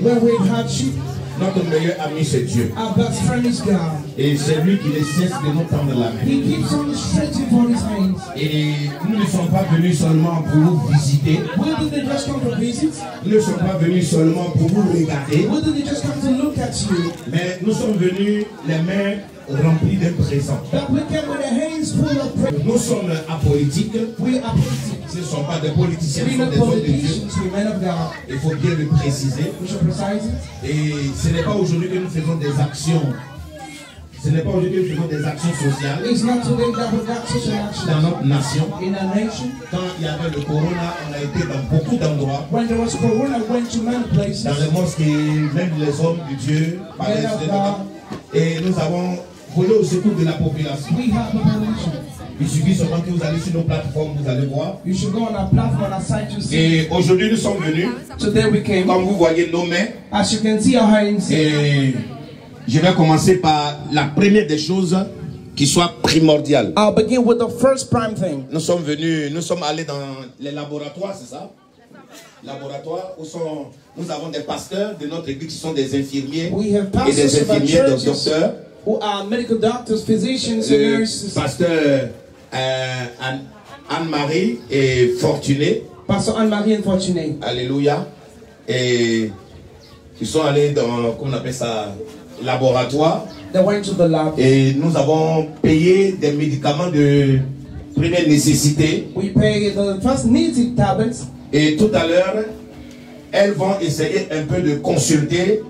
[SPEAKER 4] notre meilleur ami c'est Dieu.
[SPEAKER 1] Our best friend is God.
[SPEAKER 4] Et c'est lui qui ne cesse de nous tendre la main.
[SPEAKER 1] He keeps on stretching for his hands.
[SPEAKER 4] Et nous ne sommes pas venus seulement pour vous visiter.
[SPEAKER 1] We didn't just come to visit.
[SPEAKER 4] Nous ne sommes pas venus seulement pour vous regarder.
[SPEAKER 1] We didn't just come to look at you.
[SPEAKER 4] Mais nous sommes venus les mains remplies de présents.
[SPEAKER 1] But we came with our hands full of praise.
[SPEAKER 4] Nous sommes apolitiques.
[SPEAKER 1] We are politics.
[SPEAKER 4] Ce ne sont pas des politiciens, ce
[SPEAKER 1] We're
[SPEAKER 4] sont
[SPEAKER 1] not
[SPEAKER 4] des hommes de Dieu.
[SPEAKER 1] politicians, we're men of God.
[SPEAKER 4] Il faut bien le préciser.
[SPEAKER 1] We should precise it.
[SPEAKER 4] Et ce n'est pas aujourd'hui que nous faisons des actions. Ce n'est pas aujourd'hui que nous faisons des actions sociales
[SPEAKER 1] It's not today that we got such an
[SPEAKER 4] dans
[SPEAKER 1] action.
[SPEAKER 4] notre nation.
[SPEAKER 1] In our nation,
[SPEAKER 4] Quand il y avait le corona, on a été dans beaucoup d'endroits.
[SPEAKER 1] when there was corona, we went to many places.
[SPEAKER 4] Dans les mosquées, même les hommes de Dieu parlaient de Dieu. Et nous avons volé au secours de la population.
[SPEAKER 1] We have a revolution.
[SPEAKER 4] Il suffit seulement que vous allez sur nos plateformes, vous allez voir.
[SPEAKER 1] You should go on our platform, on our site to see.
[SPEAKER 4] Et aujourd'hui, nous sommes venus,
[SPEAKER 1] Today we came.
[SPEAKER 4] comme vous voyez nos mains.
[SPEAKER 1] As you can see our hands.
[SPEAKER 4] Et je vais commencer par la première des choses qui soit primordiale.
[SPEAKER 1] I'll begin with the first prime thing.
[SPEAKER 4] Nous sommes venus, nous sommes allés dans les laboratoires, c'est ça? Laboratoires où nous avons des pasteurs de notre église qui sont des infirmiers
[SPEAKER 1] We have
[SPEAKER 4] et des
[SPEAKER 1] pastors of our
[SPEAKER 4] infirmières, des
[SPEAKER 1] churches
[SPEAKER 4] docteurs.
[SPEAKER 1] who are medical doctors, physicians, and
[SPEAKER 4] Le
[SPEAKER 1] nurses.
[SPEAKER 4] pasteur Anne-Marie et Fortuné,
[SPEAKER 1] Pastor Anne-Marie and Fortuné.
[SPEAKER 4] alléluia, et ils sont allés dans, comment on appelle ça, laboratoire,
[SPEAKER 1] They went to the lab.
[SPEAKER 4] et nous avons payé des médicaments de première nécessité.
[SPEAKER 1] We pay the first needed tablets.
[SPEAKER 4] Et tout à l'heure, elles vont essayer un peu de consulter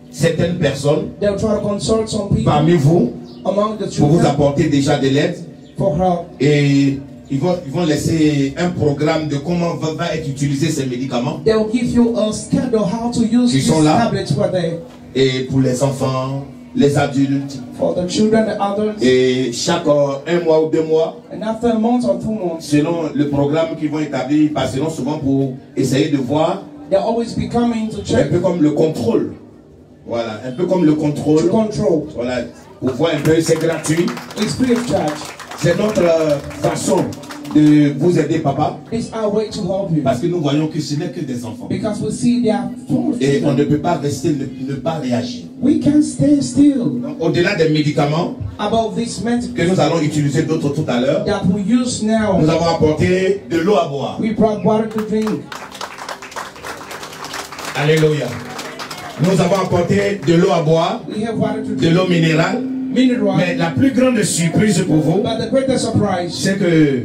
[SPEAKER 4] certaines personnes
[SPEAKER 1] They'll try to consult some people
[SPEAKER 4] parmi vous
[SPEAKER 1] among the
[SPEAKER 4] pour vous
[SPEAKER 1] children
[SPEAKER 4] apporter déjà de l'aide.
[SPEAKER 1] for help.
[SPEAKER 4] Et ils vont laisser un programme de comment va être utilisé ces médicaments.
[SPEAKER 1] They'll give you a schedule how to use
[SPEAKER 4] Ils
[SPEAKER 1] these
[SPEAKER 4] sont là.
[SPEAKER 1] tablets for them,
[SPEAKER 4] Et pour les enfants, les adultes,
[SPEAKER 1] for the children, the adults.
[SPEAKER 4] et chaque 1 mois ou 2 mois,
[SPEAKER 1] And after a month or 2 months,
[SPEAKER 4] selon le programme qu'ils vont établir, ils passeront souvent pour essayer de voir,
[SPEAKER 1] they'll always be coming to
[SPEAKER 4] un
[SPEAKER 1] check,
[SPEAKER 4] peu comme le contrôle. Voilà, un peu comme le
[SPEAKER 1] to
[SPEAKER 4] contrôle.
[SPEAKER 1] control.
[SPEAKER 4] Voilà, pour voir un peu, c'est gratuit.
[SPEAKER 1] It's free of charge.
[SPEAKER 4] C'est notre façon de vous aider, papa,
[SPEAKER 1] It's our way to help you.
[SPEAKER 4] parce que nous voyons que ce n'est que des enfants.
[SPEAKER 1] Because we see they are full of
[SPEAKER 4] Et on
[SPEAKER 1] children.
[SPEAKER 4] ne peut pas rester, ne pas réagir.
[SPEAKER 1] We can't stay still.
[SPEAKER 4] Donc, au-delà des médicaments
[SPEAKER 1] About this
[SPEAKER 4] que
[SPEAKER 1] medicine
[SPEAKER 4] nous allons utiliser d'autres tout à l'heure,
[SPEAKER 1] that we use now,
[SPEAKER 4] nous avons apporté de l'eau à boire.
[SPEAKER 1] we brought water to drink.
[SPEAKER 4] Alléluia. Nous avons apporté de l'eau à boire,
[SPEAKER 1] We have water to
[SPEAKER 4] de
[SPEAKER 1] drink,
[SPEAKER 4] l'eau minérale.
[SPEAKER 1] mineral.
[SPEAKER 4] Mais la plus grande surprise pour vous,
[SPEAKER 1] But the greatest surprise,
[SPEAKER 4] c'est que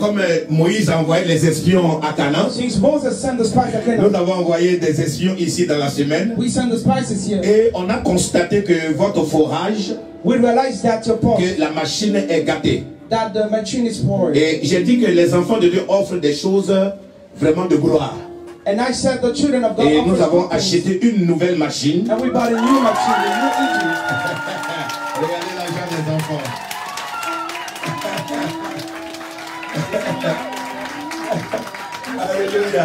[SPEAKER 4] comme Moïse a envoyé les espions à Canaan,
[SPEAKER 1] since Moses sent the spices at
[SPEAKER 4] nous
[SPEAKER 1] Canaan,
[SPEAKER 4] avons envoyé des espions ici dans la semaine.
[SPEAKER 1] we send the spices here.
[SPEAKER 4] Et on a constaté que votre forage,
[SPEAKER 1] We realize that your pot,
[SPEAKER 4] que la machine est gâtée.
[SPEAKER 1] that the machine is poured.
[SPEAKER 4] Et j'ai dit que les enfants de Dieu offrent des choses vraiment de gloire.
[SPEAKER 1] And I said the children of God
[SPEAKER 4] Et nous
[SPEAKER 1] offer
[SPEAKER 4] avons
[SPEAKER 1] good things.
[SPEAKER 4] acheté une nouvelle machine.
[SPEAKER 1] And we bought a new machine, a new engine.
[SPEAKER 4] Regardez l'argent des enfants. Alléluia.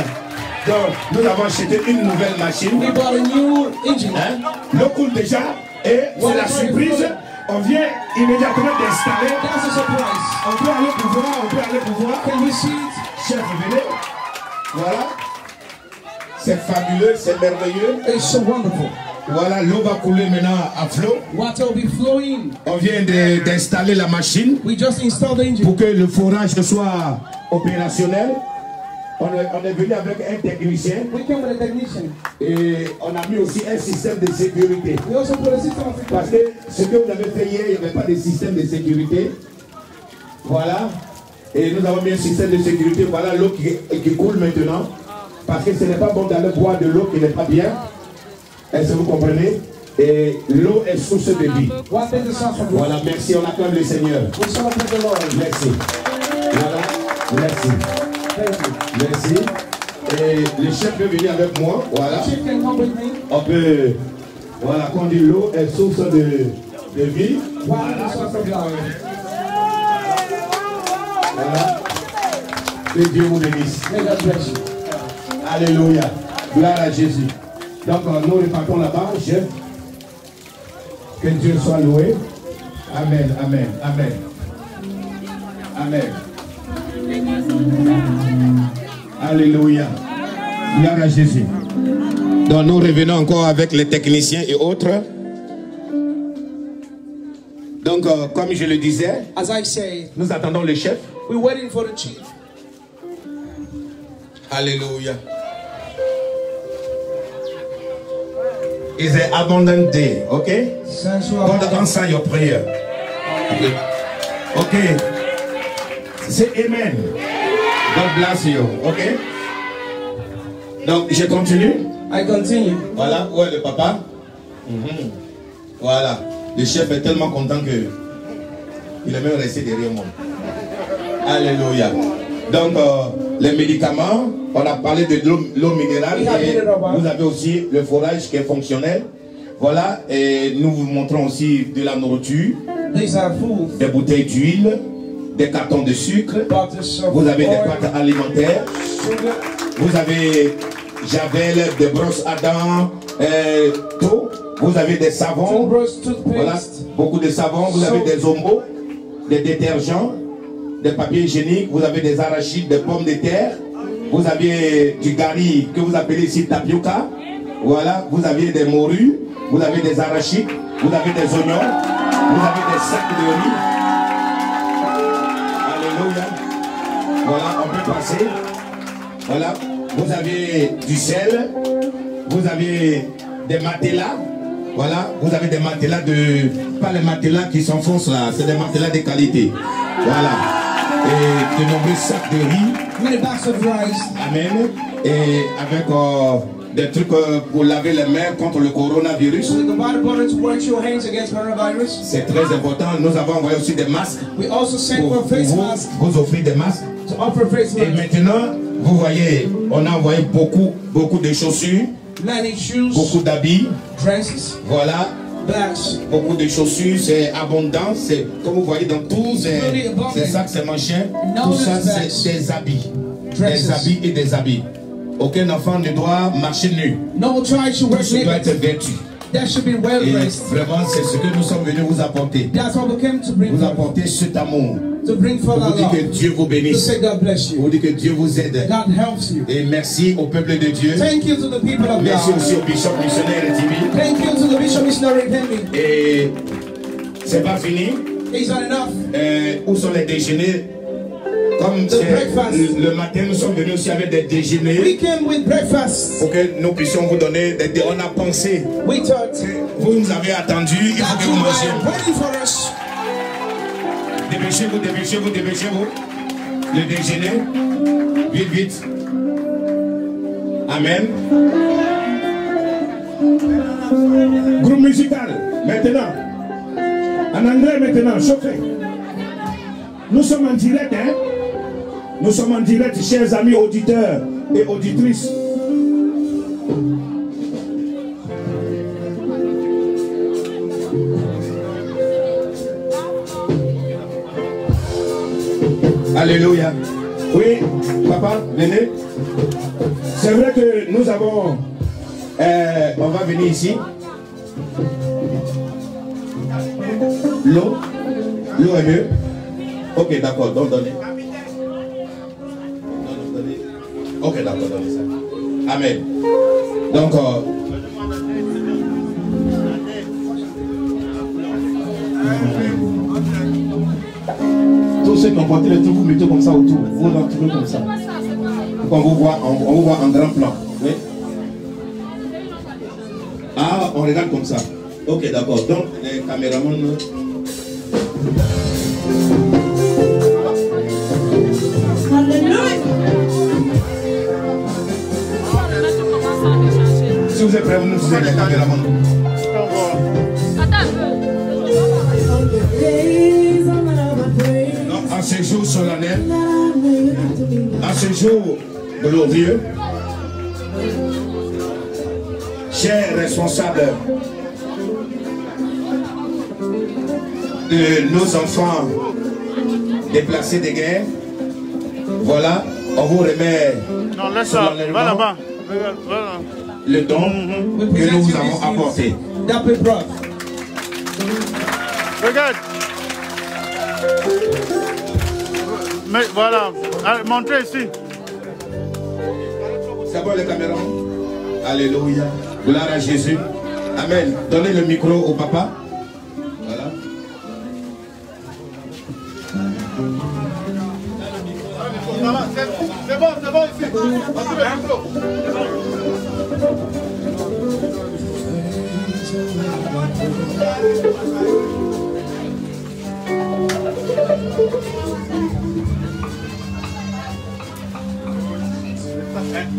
[SPEAKER 4] Donc, nous avons acheté une nouvelle machine.
[SPEAKER 1] We bought a new engine.
[SPEAKER 4] Hein? L'eau coule déjà et c'est la surprise. On vient immédiatement d'installer.
[SPEAKER 1] That's a surprise.
[SPEAKER 4] On peut aller pouvoir.
[SPEAKER 1] Can we see it?
[SPEAKER 4] Chef, venez. Voilà. C'est fabuleux, c'est merveilleux.
[SPEAKER 1] It's so wonderful.
[SPEAKER 4] Voilà, l'eau va couler maintenant à flot.
[SPEAKER 1] Water will be flowing.
[SPEAKER 4] On vient d'installer la machine
[SPEAKER 1] We just installed the engine.
[SPEAKER 4] pour que le forage soit opérationnel. On est venu avec un technicien
[SPEAKER 1] We came with a technician.
[SPEAKER 4] et on a mis aussi un système de sécurité.
[SPEAKER 1] We also put a system of
[SPEAKER 4] Parce
[SPEAKER 1] security.
[SPEAKER 4] que ce que vous avez fait hier, il n'y avait pas de système de sécurité. Voilà. Et nous avons mis un système de sécurité. Voilà l'eau qui coule maintenant. Parce que ce n'est pas bon d'aller boire de l'eau qui n'est pas bien. Est-ce que vous comprenez? Et l'eau est source de vie.
[SPEAKER 1] One thing to suffer.
[SPEAKER 4] Voilà, merci. On acclame le Seigneur.
[SPEAKER 1] We celebrate the Lord.
[SPEAKER 4] Merci. Voilà. Merci.
[SPEAKER 1] Thank you.
[SPEAKER 4] Merci. Et le chef peut venir avec moi. Voilà.
[SPEAKER 1] Chief can come with me.
[SPEAKER 4] On peut. Voilà, quand on dit l'eau est source de vie.
[SPEAKER 1] Water is the source of life.
[SPEAKER 4] Voilà. Que Dieu vous bénisse.
[SPEAKER 1] May God bless you.
[SPEAKER 4] Alléluia. Gloire à Jésus. Donc nous repartons là-bas. Que Dieu soit loué. Amen, amen, amen. Amen. Alléluia. Gloire à Jésus. Donc nous revenons encore avec les techniciens et autres. Donc comme je le disais,
[SPEAKER 1] As I say,
[SPEAKER 4] nous attendons le chef.
[SPEAKER 1] we're waiting for the chief.
[SPEAKER 4] Alléluia. It's an abundant day, okay? God answer your prayer. Okay. Say amen. God bless you, okay? Donc, je continue.
[SPEAKER 1] I continue.
[SPEAKER 4] Voilà, où est le papa? Voilà. Le chef est tellement content que il est même resté derrière moi. Alléluia. Donc, les médicaments, on a parlé de l'eau minérale et vous avez aussi le forage qui est fonctionnel. Voilà, et nous vous montrons aussi de la nourriture, des bouteilles d'huile, des cartons de sucre, vous avez des pâtes alimentaires, vous avez javel, des brosses à dents, tout, vous avez des savons, voilà, beaucoup de savons, vous avez des ombos, des détergents, des papiers hygiéniques, vous avez des arachides, des pommes de terre, vous avez du gari que vous appelez ici tapioca, voilà, vous avez des morues, vous avez des arachides, vous avez des oignons, vous avez des sacs de riz. Alléluia. Voilà, on peut passer. Voilà, vous avez du sel, vous avez des matelas. Voilà, vous avez des matelas pas les matelas qui s'enfoncent là, c'est des matelas de qualité. Voilà. Et de nombreux sacs de riz. Amen. Et avec des trucs pour laver les mains contre le coronavirus. C'est très important. Nous avons envoyé aussi des masques. Pour vous offrir des masques. Et maintenant, vous voyez, on a envoyé beaucoup de chaussures, beaucoup d'habits. Voilà. Beaucoup de chaussures, c'est abondant. C'est comme vous voyez dans tous ces sacs, ces manchettes, tout ça c'est des habits. Des habits et des habits. Aucun enfant ne doit marcher nu. Tout ce doit être vêtu. Et vraiment, c'est ce que nous sommes venus vous apporter. Vous apporter cet amour. Pour vous dire que Dieu vous bénisse. Pour vous dire que Dieu vous aide. Et merci au peuple de Dieu. Merci aussi au bishop missionnaire et Et c'est pas fini. Où sont les déjeuners? Comme le matin, nous sommes venus aussi avec des déjeuners pour que nous puissions vous donner on a pensé. Vous nous avez attendu, il faut que vous mangez. Dépêchez-vous. Le déjeuner, vite. Amen. Groupe musical, maintenant. En anglais maintenant, chauffez. Nous sommes en direct, hein? Nous sommes en direct, chers amis auditeurs et auditrices. Alléluia. Oui, papa, venez. C'est vrai que nous avons... on va venir ici. L'eau est mieux. Ok, d'accord, donc donnez. Ok, d'accord, donnez ça. Amen. Donc, tous ceux qui ont porté le truc, vous mettez comme ça autour. Vous l'entourez comme ça. On vous voit en grand plan. Oui. Ah, on regarde comme ça. Ok, d'accord. Donc, les caméramans... Si vous êtes prêts, vous nous disiez les caméramans. En ce jour solennel, en ce jour glorieux, chers responsables de nos enfants déplacés de guerre, voilà, On vous remet
[SPEAKER 6] Non, laisse ça. Va là-bas.
[SPEAKER 4] le don que nous vous avons apporté.
[SPEAKER 6] Regarde. Mais voilà. Allez, montrez ici.
[SPEAKER 4] C'est bon les caméras? Alléluia. Gloire à Jésus. Amen. Donnez le micro au papa. Voilà.
[SPEAKER 6] C'est bon ici. Passez le micro.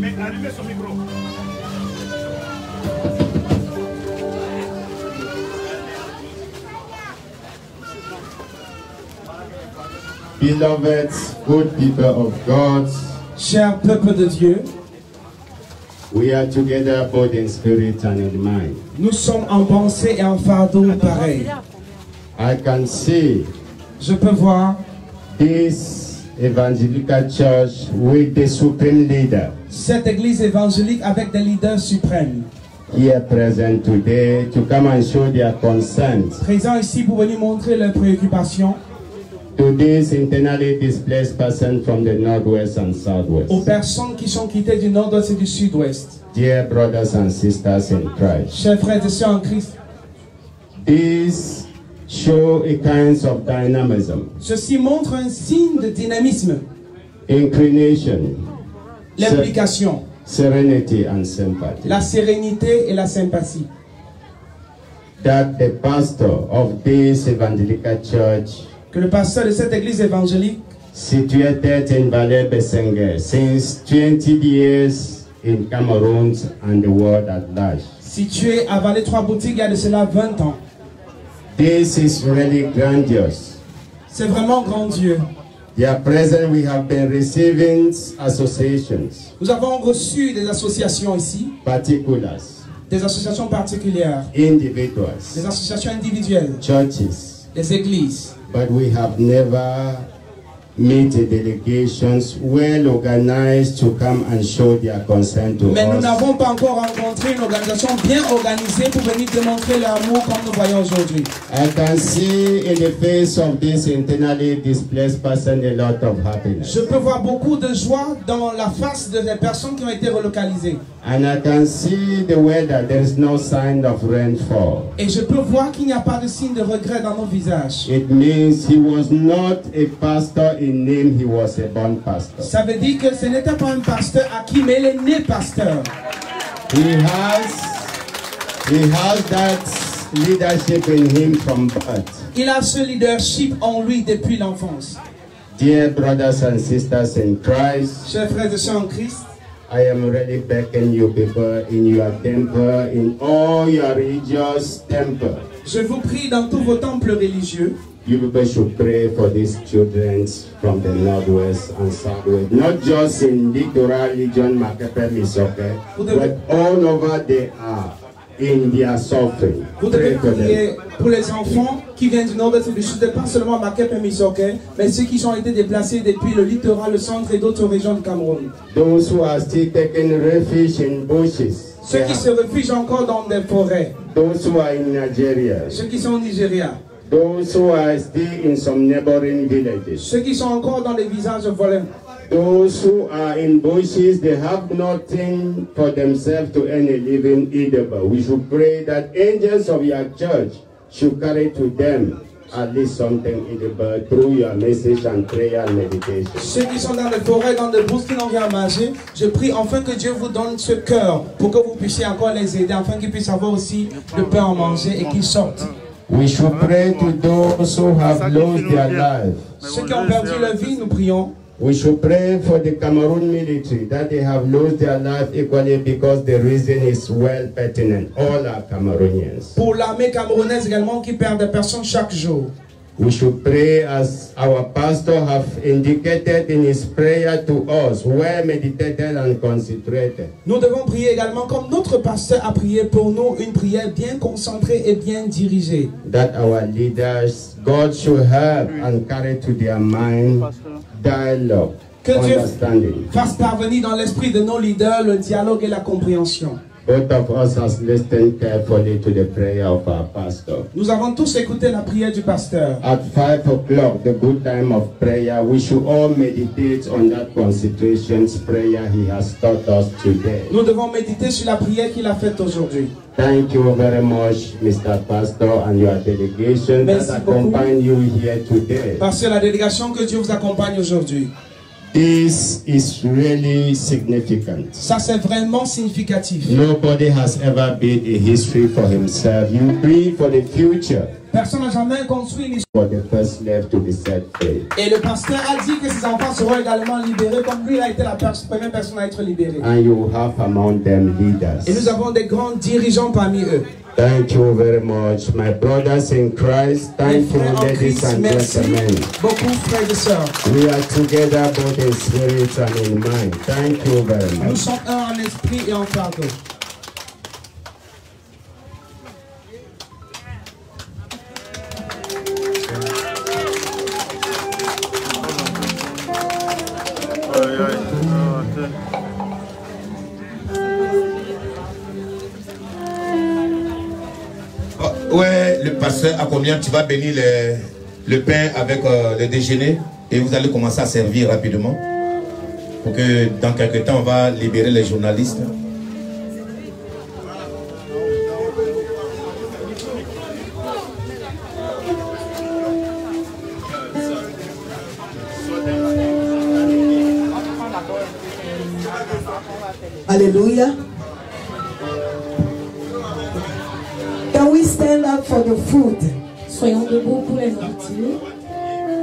[SPEAKER 6] Mais allumez son micro.
[SPEAKER 3] Beloved, good people of God,
[SPEAKER 1] Cher peuple de Dieu,
[SPEAKER 3] we are together both in spirit and in mind.
[SPEAKER 1] nous sommes en pensée et en fardeau pareil.
[SPEAKER 3] I can see
[SPEAKER 1] Je peux voir
[SPEAKER 3] this evangelical church with the supreme leader
[SPEAKER 1] cette église évangélique avec des leaders suprêmes
[SPEAKER 3] here present today to come and show their consent
[SPEAKER 1] présents ici pour venir montrer leurs préoccupations
[SPEAKER 3] to this internally displaced person from the northwest and
[SPEAKER 1] aux
[SPEAKER 3] southwest.
[SPEAKER 1] personnes qui sont quittées du nord-ouest et du sud-ouest.
[SPEAKER 3] Dear brothers and sisters in Christ,
[SPEAKER 1] Chers frères et sœurs en Christ,
[SPEAKER 3] this show a kind of dynamism,
[SPEAKER 1] ceci montre un signe de dynamisme,
[SPEAKER 3] inclination,
[SPEAKER 1] l'implication,
[SPEAKER 3] serenity and sympathy.
[SPEAKER 1] la sérénité et la sympathie.
[SPEAKER 3] That the pastor of this evangelical church
[SPEAKER 1] Que le pasteur de cette église évangélique,
[SPEAKER 3] situated in Valais Besenge since 20 years in Cameroon and the world at large.
[SPEAKER 1] situé à Vallée-Trois-Boutiques il y a de cela 20 ans,
[SPEAKER 3] This is really grandiose.
[SPEAKER 1] c'est vraiment grandiose.
[SPEAKER 3] At present we have been receiving associations,
[SPEAKER 1] Nous avons reçu des associations ici,
[SPEAKER 3] particulars,
[SPEAKER 1] des associations particulières, des
[SPEAKER 3] individuals,
[SPEAKER 1] associations individuelles,
[SPEAKER 3] churches,
[SPEAKER 1] des églises.
[SPEAKER 3] but we have never met delegations well organized to come and show their consent to
[SPEAKER 1] Mais nous
[SPEAKER 3] us.
[SPEAKER 1] n'avons pas encore rencontré une organisation bien organisée pour venir démontrer leur amour comme nous voyons aujourd'hui.
[SPEAKER 3] I can see in the face of this internally displaced person a lot of happiness.
[SPEAKER 1] Je peux voir beaucoup de joie dans la face des personnes qui ont été relocalisées.
[SPEAKER 3] And I can see the weather, there is no sign of rainfall.
[SPEAKER 1] Et je peux voir qu'il n'y a pas de signe de regret dans nos visages.
[SPEAKER 3] It means he was not a pastor in name, he was a born pastor.
[SPEAKER 1] Ça veut dire que ce n'était pas un pasteur acquis, mais il est né pasteur.
[SPEAKER 3] He has that leadership in him from birth.
[SPEAKER 1] Il a ce leadership en lui depuis l'enfance.
[SPEAKER 3] Dear brothers and sisters in Christ,
[SPEAKER 1] Chers frères et sœurs en Christ,
[SPEAKER 3] I am really begging you people in your temple, in all your religious temple.
[SPEAKER 1] je vous prie dans tous vos temples religieux,
[SPEAKER 3] You people should pray for these children from the northwest and southwest, not just in Littoral region, Makepe, Misoke, but all over they are in their suffering.
[SPEAKER 1] vous devez
[SPEAKER 3] Pray for them.
[SPEAKER 1] prier pour les enfants qui viennent du nord-est et du sud, pas seulement à Makepe et Misoke, mais ceux qui ont été déplacés depuis le littoral, le centre et d'autres régions du Cameroun.
[SPEAKER 3] Those who are still taking refuge in bushes,
[SPEAKER 1] Ceux qui se réfugient encore dans des forêts,
[SPEAKER 3] those who are in Nigeria,
[SPEAKER 1] ceux qui sont au Nigeria,
[SPEAKER 3] those who are still in some neighboring villages,
[SPEAKER 1] ceux qui sont encore dans les villages volants,
[SPEAKER 3] those who are in bushes, they have nothing for themselves to earn a living either. But we should pray that angels of your church should carry to them at least something edible through your message and prayer and meditation.
[SPEAKER 1] ceux qui sont dans les forêts, dans des bourses qui n'ont rien à manger, je prie enfin que Dieu vous donne ce cœur pour que vous puissiez encore les aider, afin qu'ils puissent avoir aussi le pain à manger et qu'ils sortent.
[SPEAKER 3] We should pray to those who have lost their life.
[SPEAKER 1] Ceux qui ont perdu leur vie, nous prions.
[SPEAKER 3] We should pray for the Cameroon military that they have lost their life equally, because the reason is well pertinent. All are Cameroonians.
[SPEAKER 1] Pour l'armée camerounaise également qui perd des personnes chaque jour.
[SPEAKER 3] We should pray as our pastor have indicated in his prayer to us, well meditated and concentrated.
[SPEAKER 1] Nous devons prier également comme notre pasteur a prié pour nous, une prière bien concentrée et bien dirigée.
[SPEAKER 3] That our leaders, God should help and carry to their mind dialogue
[SPEAKER 1] Que Dieu
[SPEAKER 3] understanding.
[SPEAKER 1] fasse parvenir dans l'esprit de nos leaders le dialogue et la compréhension.
[SPEAKER 3] Both of us has listened carefully to the prayer of our pastor.
[SPEAKER 1] Nous avons tous écouté la prière du pasteur.
[SPEAKER 3] At 5 o'clock, the good time of prayer, we should all meditate on that concentrations prayer he has taught us today.
[SPEAKER 1] Nous devons méditer sur la prière qu'il a faite aujourd'hui.
[SPEAKER 3] Thank you very much, Mr. Pastor, and your delegation
[SPEAKER 1] Merci
[SPEAKER 3] that
[SPEAKER 1] beaucoup.
[SPEAKER 3] accompany you here today.
[SPEAKER 1] Parce que la délégation, que Dieu vous accompagne aujourd'hui.
[SPEAKER 3] This is really significant.
[SPEAKER 1] Ça, c'est vraiment significatif.
[SPEAKER 3] Nobody has ever built a history for himself. You pray for the future,
[SPEAKER 1] Personne n'a jamais construit une histoire.
[SPEAKER 3] for the first slave to be set free.
[SPEAKER 1] Et le pasteur a dit que ses enfants seront également libérés, comme lui a été la première personne à être libérée.
[SPEAKER 3] And you have among them leaders.
[SPEAKER 1] Et nous avons des grands dirigeants parmi eux.
[SPEAKER 3] Thank you very much, my brothers in Christ.
[SPEAKER 1] Mes
[SPEAKER 3] Thank you,
[SPEAKER 1] frères en
[SPEAKER 3] ladies
[SPEAKER 1] Christ,
[SPEAKER 3] and
[SPEAKER 1] merci
[SPEAKER 3] gentlemen.
[SPEAKER 1] beaucoup, frères et sœurs.
[SPEAKER 3] We are together both in spirit and in mind. Thank you very
[SPEAKER 1] Nous
[SPEAKER 3] much.
[SPEAKER 1] sommes un en esprit et en fardeau.
[SPEAKER 4] Ouais, le pasteur, à combien tu vas bénir le pain avec le déjeuner et vous allez commencer à servir rapidement pour que dans quelques temps on va libérer les journalistes.
[SPEAKER 2] Hallelujah. Can we stand up for the food?
[SPEAKER 7] Soyons debout pour les nourritures.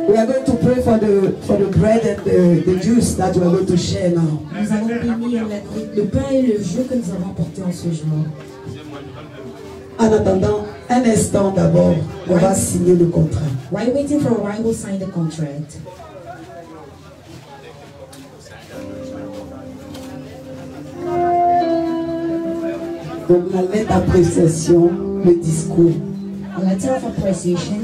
[SPEAKER 2] We are going to pray for the bread and the juice that we are going to share now.
[SPEAKER 7] Nous allons bénir le pain et le jus que nous avons apporté en ce jour.
[SPEAKER 2] En attendant, un instant d'abord, on va signer le contrat.
[SPEAKER 7] While waiting for a while, we'll sign the contract.
[SPEAKER 2] Donc la lettre d'appréciation, le discours.
[SPEAKER 7] A letter of appreciation.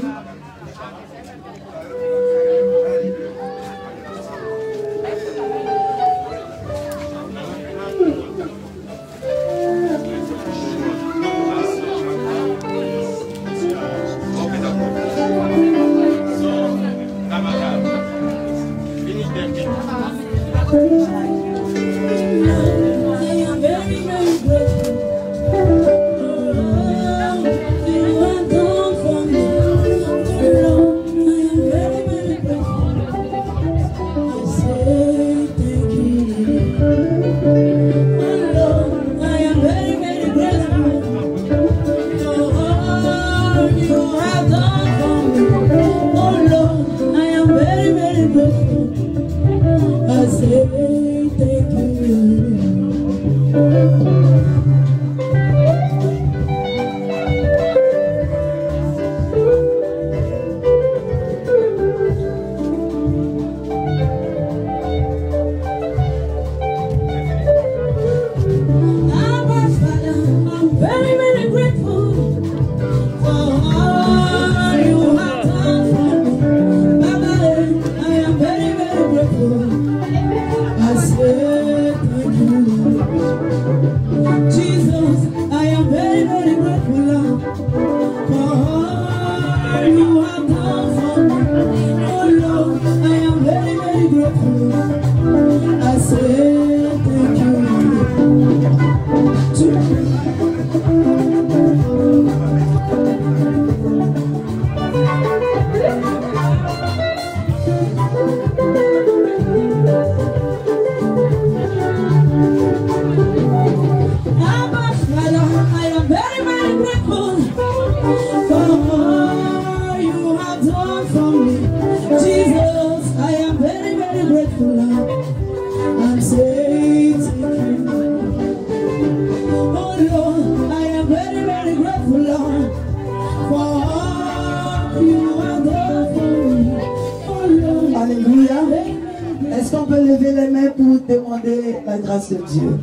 [SPEAKER 2] Dieu.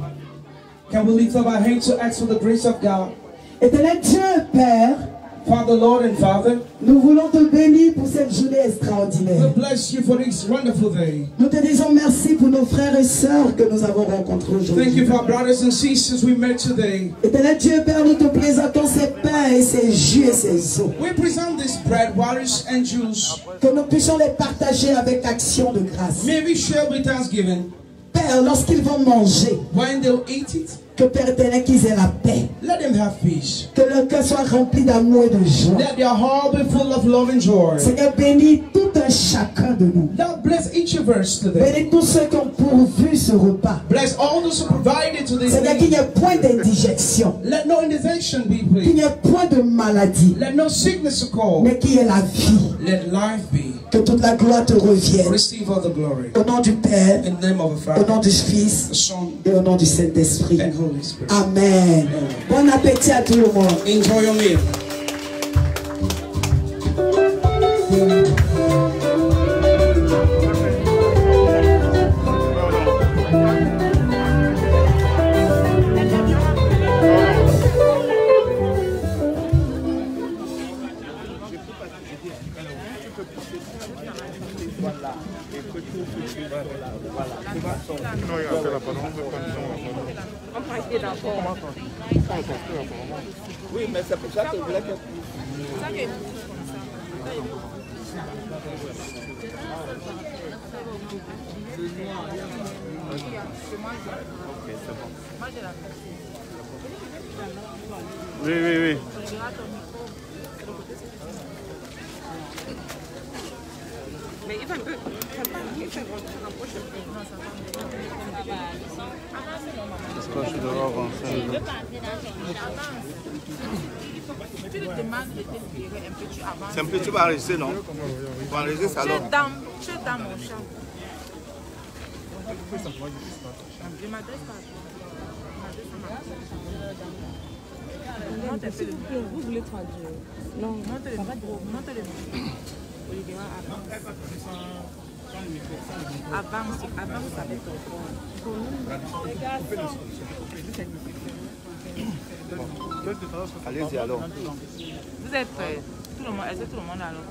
[SPEAKER 1] Can we lift up our hands to ask for the grace of God?
[SPEAKER 2] Éternel Dieu, Père,
[SPEAKER 1] Father, Lord and Father,
[SPEAKER 2] nous voulons te bénir pour cette journée
[SPEAKER 1] we
[SPEAKER 2] extraordinaire.
[SPEAKER 1] bless you for this wonderful day.
[SPEAKER 2] Nous te disons merci pour nos frères et sœurs que nous avons rencontrés
[SPEAKER 1] Thank you
[SPEAKER 2] aujourd'hui.
[SPEAKER 1] for our brothers and sisters we met today.
[SPEAKER 2] Éternel Dieu, Père, nous te présentons ces pains et ces jus et ces eaux.
[SPEAKER 1] We present this bread, waters, and juice.
[SPEAKER 2] Que nous puissions les partager avec action de grâce.
[SPEAKER 1] May we share with thanksgiving.
[SPEAKER 2] Père, lorsqu'ils vont manger,
[SPEAKER 1] When they'll eat it,
[SPEAKER 2] que Père éternel, qu'ils aient la paix.
[SPEAKER 1] let them have peace.
[SPEAKER 2] Que leur cœur soit rempli d'amour et de joie.
[SPEAKER 1] Let their heart be full of love and joy.
[SPEAKER 2] Seigneur, bénis tout un chacun de nous.
[SPEAKER 1] Lord, bless each of us today.
[SPEAKER 2] Bénis tous ceux qui ont pourvu ce repas.
[SPEAKER 1] Bless all those who provided to this
[SPEAKER 2] Seigneur, qu'il n'y
[SPEAKER 1] meal.
[SPEAKER 2] ait point d'indigestion.
[SPEAKER 1] Let no indigestion be
[SPEAKER 2] Qu'il
[SPEAKER 1] pleased.
[SPEAKER 2] n'y ait point de maladie.
[SPEAKER 1] Let no sickness occur.
[SPEAKER 2] Mais qu'il y ait la vie.
[SPEAKER 1] Let life be.
[SPEAKER 2] Que toute la gloire te revienne.
[SPEAKER 1] Receive all the glory.
[SPEAKER 2] Au nom du Père,
[SPEAKER 1] In the name of the
[SPEAKER 2] au nom
[SPEAKER 1] Father,
[SPEAKER 2] du Fils
[SPEAKER 1] the Son,
[SPEAKER 2] et au nom du Saint-Esprit.
[SPEAKER 1] and Holy Spirit.
[SPEAKER 2] Amen. Bon appétit à tout le monde.
[SPEAKER 1] Enjoy your meal.
[SPEAKER 4] Oui, mais c'est pour ça que je voulais que...
[SPEAKER 6] Oui, oui, oui.
[SPEAKER 8] Mais il va un peu. Il fait rapproche un peu. Non, ça va.
[SPEAKER 6] Je dois avancer.
[SPEAKER 8] Tu lui demandes de t'inspirer un peu, tu avances.
[SPEAKER 4] C'est un peu, tu vas rester, non? Tu vas rester, ça alors.
[SPEAKER 8] Tu es dans mon champ. Je m'adresse pas à toi. Je m'adresse à ma personne. Vous voulez traduire? Non, monte le micro. Monte le micro. Olivier, avance avec ton corps.
[SPEAKER 4] Allez-y alors.
[SPEAKER 8] Vous êtes prêts? Tout le monde, est-ce que tout le monde alors?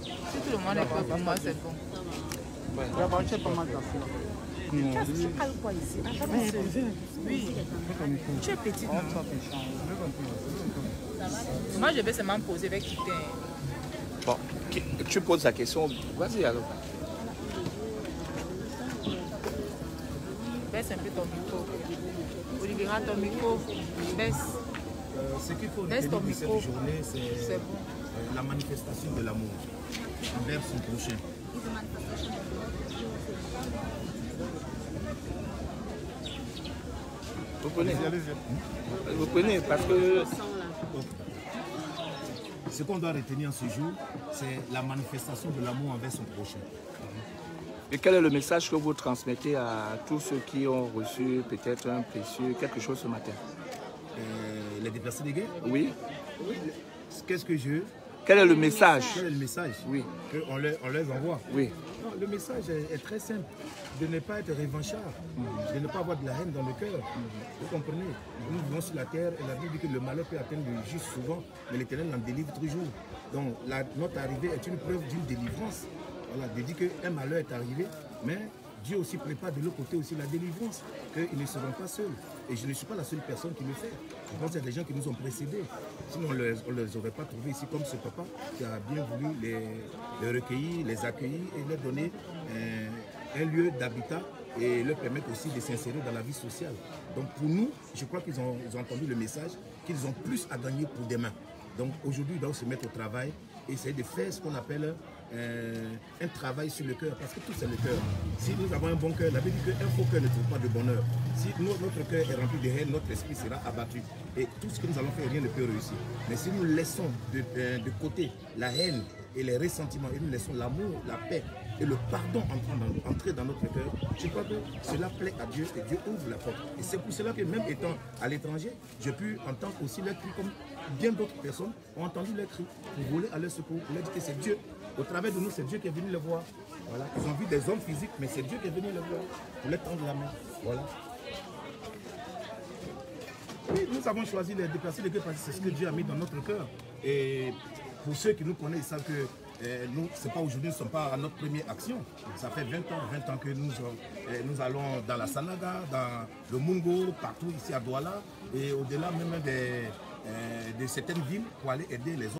[SPEAKER 8] Si tout le monde est prêt pour moi, c'est bon. Tu parles quoi ici? Oui. Tu es petite. Moi, je vais seulement poser avec qui t'es.
[SPEAKER 4] Bon, tu poses la question. Vas-y alors.
[SPEAKER 8] Baisse un peu ton micro. Olivier, ton micro. Baisse.
[SPEAKER 9] Ce qu'il faut
[SPEAKER 8] Baisse ton
[SPEAKER 9] retenir de cette
[SPEAKER 8] micro.
[SPEAKER 9] journée, c'est
[SPEAKER 8] bon.
[SPEAKER 9] la manifestation de l'amour envers son prochain.
[SPEAKER 4] Vous prenez parce que...
[SPEAKER 9] Ce qu'on doit retenir ce jour, c'est la manifestation de l'amour envers son prochain.
[SPEAKER 4] Et quel est le message que vous transmettez à tous ceux qui ont reçu peut-être un précieux, quelque chose ce matin?
[SPEAKER 9] Les déplacés de guerre?
[SPEAKER 4] Oui.
[SPEAKER 9] Qu'est-ce que je...
[SPEAKER 4] Quel est le message?
[SPEAKER 9] Quel est le message?
[SPEAKER 4] Oui.
[SPEAKER 9] Qu'on leur envoie?
[SPEAKER 4] Oui.
[SPEAKER 9] Non, le message est très simple. De ne pas être revanchard, de ne pas avoir de la haine dans le cœur. Vous comprenez? Nous vivons sur la terre et la Bible dit que le malheur peut atteindre le juste souvent, mais l'Éternel en délivre toujours. Donc notre arrivée est une preuve d'une délivrance. Voilà, de dire qu'un malheur est arrivé, mais Dieu aussi prépare de l'autre côté aussi la délivrance, qu'ils ne seront pas seuls. Et je ne suis pas la seule personne qui le fait. Je pense qu'il y a des gens qui nous ont précédés. Sinon, on ne les aurait pas trouvés ici comme ce papa qui a bien voulu les recueillir, les accueillir et leur donner un lieu d'habitat et leur permettre aussi de s'insérer dans la vie sociale. Donc pour nous, je crois qu'ils ont entendu le message, qu'ils ont plus à gagner pour demain. Donc aujourd'hui, ils doivent se mettre au travail et essayer de faire ce qu'on appelle un travail sur le cœur, parce que tout c'est le cœur. Si nous avons un bon cœur, la Bible dit qu'un faux cœur ne trouve pas de bonheur. Si notre cœur est rempli de haine, notre esprit sera abattu. Et tout ce que nous allons faire, rien ne peut réussir. Mais si nous laissons de côté la haine et les ressentiments, et nous laissons l'amour, la paix et le pardon entrer dans notre cœur, je crois que cela plaît à Dieu et Dieu ouvre la porte. Et c'est pour cela que même étant à l'étranger, j'ai pu entendre aussi leurs cris comme bien d'autres personnes ont entendu leurs cris pour voler à leur secours, pour leur dire que c'est Dieu. Au travers de nous, c'est Dieu qui est venu les voir. Voilà. Ils ont vu des hommes physiques, mais c'est Dieu qui est venu les voir pour leur tendre la main. Voilà. Oui, nous avons choisi les déplacer les guerres parce que c'est ce que Dieu a mis dans notre cœur. Et pour ceux qui nous connaissent, ils savent que nous, c'est pas aujourd'hui, nous ne sommes pas à notre première action. Ça fait 20 ans que nous allons dans la Sanaga, dans le Mungo, partout ici à Douala, et au-delà même de certaines villes pour aller aider les autres.